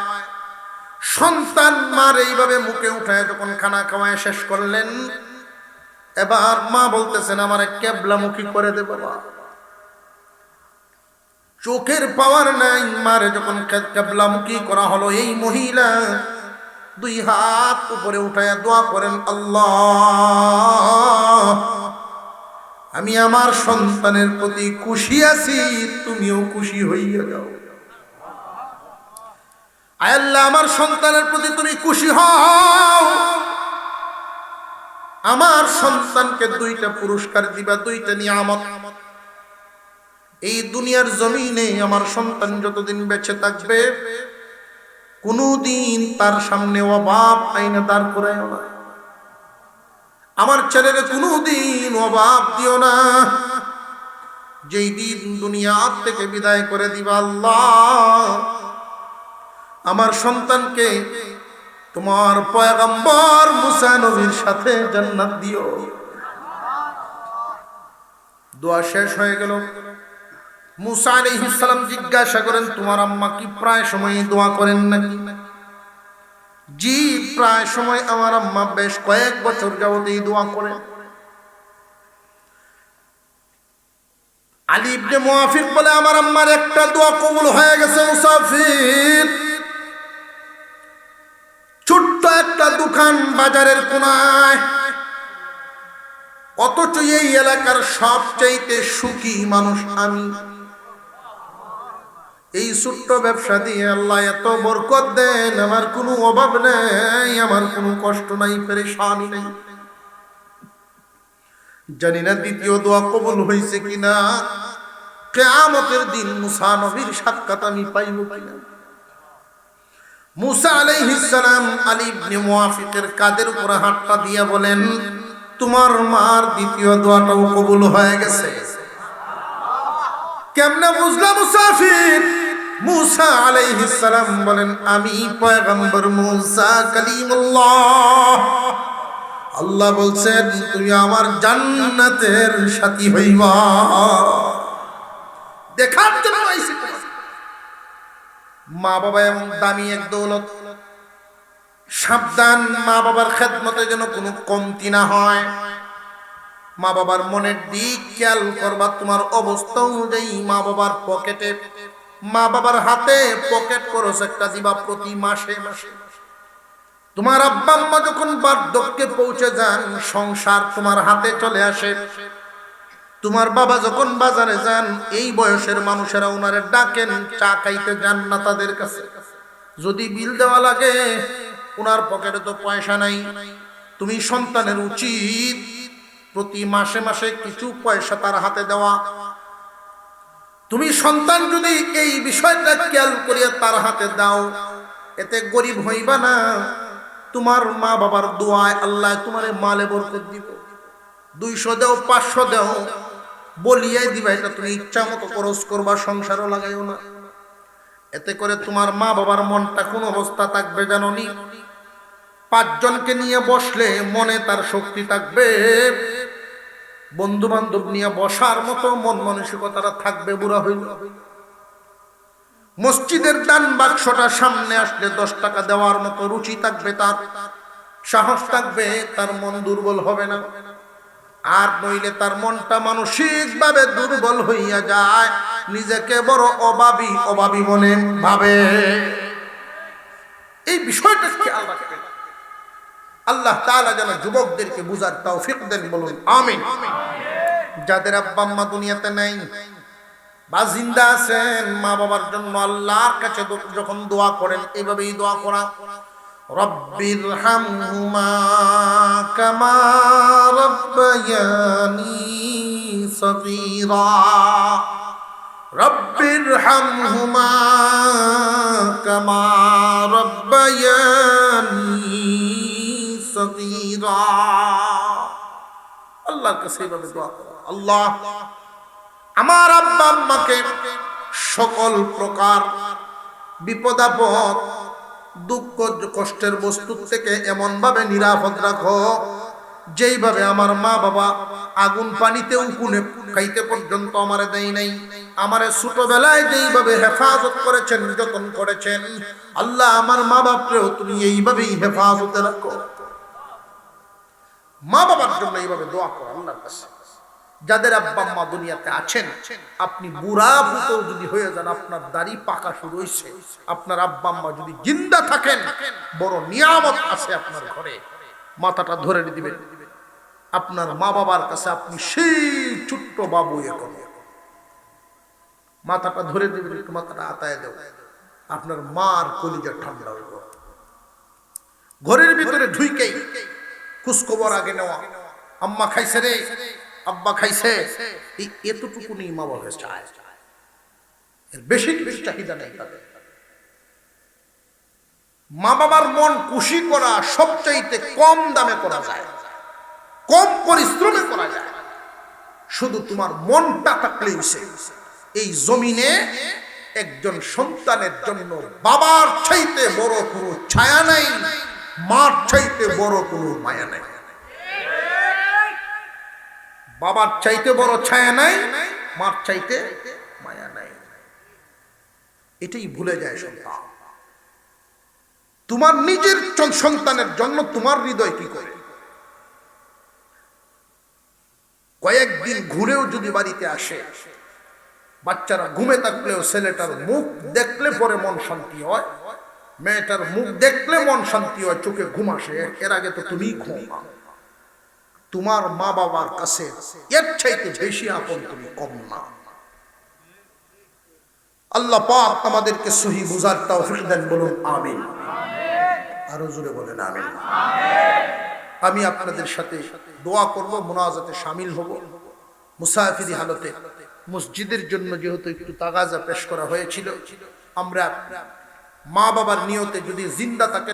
সন্তান মার এইভাবে মুখে উঠায় যখন খানা খাওয়ায় শেষ করলেন, এবার মা বলতেছেন আমার কেবলামুখী করে দে বাবা। চোখের পাওয়ার নাই, মারে যখন কেবলামুখী করা হলো, এই মহিলা 2 হাত উপরে উঠায় দোয়া করেন, আল্লাহ আমি আমার সন্তানের প্রতি খুশি আছি, তুমিও খুশি হইয়া যাও। আয় আল্লাহ আমার সন্তানের প্রতি তুমি খুশি হও, আমার সন্তানকে 2টা পুরস্কার দিবা, 2টা নিয়ামত। এই দুনিয়ার জমিনে আমার সন্তান যতদিন বেঁচে থাকবে কোনদিন তার সামনে অভাব আইনা দাঁড় করাইও না। আমার ছেলেকে কোনদিন অভাব দিও না। যেই দিন দুনিয়া থেকে বিদায় করে দিবা আল্লাহ, আমার সন্তানকে তোমার পয়গম্বর মুসা নবীর সাথে জান্নাত দিও। দোয়া শেষ হয়ে গেল। মুসা আলাইহিস সালাম জিজ্ঞাসা করেন, তোমার আম্মা কি প্রায় সময় দোয়া করেন নাকি? জি, প্রায় সময় আমার আম্মা বেশ কয়েক বছর যাবত এই দোয়া করেন। আলী ইবনে মুআফির বলে, আমার আম্মার একটা দোয়া কবুল হয়ে গেছে মুসাফির। ছোট্ট একটা দোকান বাজারের কোনায়, অথচ এই এলাকার সবচাইতে সুখী মানুষ আমি। এই ছোট্ট ব্যবসা দিয়ে আল্লাহ এত বরকত দেন, আমার কোনো অভাব নেই, আমার কোনো কষ্ট নাই, পেরেশানি নেই। জানি না দ্বিতীয় দোয়া কবুল হয়েছে কিনা, কিয়ামতের দিন মুসা নবীর সাক্ষাৎ আমি পাইব কিনা। মুসা আলাইহিস সালাম আলী ইবনে মুয়াফিকের কাদের উপর হাতটা দিয়ে বলেন, তোমার মার দ্বিতীয় দোয়াটাও কবুল হয়ে গেছে। কেমনে বুঝলা মুসাফির? মুসা আলাইহিস সালাম বলেন, আমি পয়গম্বর মুসা কালিমুল্লাহ, আল্লাহ বলছেন তুমি আমার জান্নাতের সাথী হইবা। দেখার জন্য আইছি। মা বাবা এমন দামি এক দৌলত, সাবধান মা বাবার খেদমতে যেন কোনো কমতি না হয়। মা বাবার মনের দিক খেয়াল করবা। তোমার অবস্থা অনুযায়ী মা বাবার পকেটে, মা বাবার হাতে পকেট খরচ একটা দিবা প্রতি মাসে মাসে। তোমার আব্বা আম্মা যখন বার্ধক্যে পৌঁছে যান, সংসার তোমার হাতে চলে আসে। তোমার বাবা যখন বাজারে যান, এই বয়সের মানুষেরা ওনারে ডাকেন, চা খাইতে যান না তাদের কাছে। যদি বিল দেওয়া লাগে, ওনার পকেটে তো পয়সা নাই। তুমি সন্তানের উচিত প্রতি মাসে মাসে কিছু পয়সা তার হাতে দেওয়া। তুমি সন্তান যদি এই বিষয়টা খেয়াল করিয়া তার হাতে দাও, এতে গরিব হইবা না। তোমার মা বাবার দোয়ায় আল্লাহ তোমারে মালে বরকত দিব। 200 দেও, 500 দেও, বলিয়াই দিবা। এটা তুমি ইচ্ছা মতো খরচ করবা, সংসারও লাগাইও না। এতে করে তোমার মা বাবার মনটা কোন অবস্থা থাকবে জানোনি? 5 জনকে নিয়ে বসলে মনে তার শক্তি থাকবে, বন্ধু বান্ধব নিয়ে বসার মতো মন মানসিকতাটা থাকবে। বুড়া হইল মসজিদের দান বাক্সটা সামনে আসলে 10 টাকা দেওয়ার মতো রুচি থাকবে, তার সাহস থাকবে, তার মন দুর্বল হবে না। আর নইলে তার মনটা মানসিকভাবে দুর্বল হইয়া যায়, নিজেকে বড় অভাবী অভাবী মনে ভাবে। এই বিষয়টা খেয়াল রাখবেন। আল্লাহ তাআলা যেন যুবকদেরকে বুঝার তৌফিক দেন, বলুন আমিন। যাদের আব্বা আম্মা দুনিয়াতে নাই বা জিন্দা আছেন, মা বাবার জন্য আল্লাহর কাছে যখন দোয়া করেন, এইভাবেই দোয়া করা, রব্বির হামহুমা কামা রব্বায়ানি সগীরা, রব্বির হামহুমা কামা রব্বায়ানি সগীরা। আল্লাহর কাছে এইভাবে দোয়া করা, আল্লাহ আমার আব্বা আম্মাকে সকল প্রকার বিপদ আপদ, দুঃখ কষ্টের বস্তু থেকে এমন ভাবে নিরাপদ রাখো, যেইভাবে আমার মা বাবা আগুন পানিতে উকুনে খাইতে পর্যন্ত আমারে দেয় নাই। আমারে ছোটবেলায় যেইভাবে হেফাজত করেছেন, যতন করেছেন, আল্লাহ আমার মা বাপকেও তুমি এইভাবেই হেফাজতে রাখো। মা বাবার জন্য এইভাবে দোয়া করো আল্লাহর কাছে। যাদের আব্বা আম্মা দুনিয়াতে আছেন, আপনি বুড়া ভূত যদি হয়ে যান, আপনার দাড়ি পাকা শুরু হয়েছে, আপনার আব্বা আম্মা যদি জিন্দা থাকেন, বড় নিয়ামত আছে আপনার ঘরে। মাথাটা ধরে দিবেন। আপনার মা বাবার কাছে আপনি সেই ছোট্ট বাবু, এখন মাথাটা ধরে দিবেন, একটু মাথাটা আতায় দেব, আপনার মার কলিজা ঠান্ডা হইব। ঘরের ভিতরে ঢুইকেই খোঁজখবর আগে নেওয়া, আম্মা খাইছে রে, আব্বা খাইছে, এতটুকু নেই মা বাবা চায়, এর বেশি কিছু চাহিদা নেই তাদের। মা বাবার মন খুশি করা সবচাইতে কম দামে করা যায়, কম পরিশ্রমে করা যায়। শুধু তোমার মনটা থাকলেই হইছে। এই জমিনে একজন সন্তানের জন্য বাবার চাইতে বড় কোনো ছায়া নাই, মার চাইতে বড় কোনো মায়া নাই। বাবার চাইতে বড় ছায়া নাই, মার চাইতে মায়া নাই। এটাই ভুলে যায় সন্তান। তোমার নিজের সন্তানের জন্য তোমার হৃদয় কি করে? কয়েকদিন ঘুরেও যদি বাড়িতে আসে, বাচ্চারা ঘুমে থাকলেও ছেলেটার মুখ দেখলে পরে মন শান্তি হয়, মেয়েটার মুখ দেখলে মন শান্তি হয়, চোখে ঘুম আসে। এর আগে তো তুমি ঘুমা। তোমার মা বাবার কাছে এর চাইতে বেশি আপন তুমি কম না। আল্লাহ পাক আমাদেরকে সহি বুঝার তৌফিক দেন, বলুন আমিন। আরো জোরে বলেন আমিন। আমি আপনাদের সাথে দোয়া করব, মুনাজাতে শামিল হব। মুসাফিরি হালতে মসজিদের জন্য যেহেতু একটু তাগাজা পেশ করা হয়েছিল, আমরা মা বাবার নিয়তে যদি জিন্দা থাকে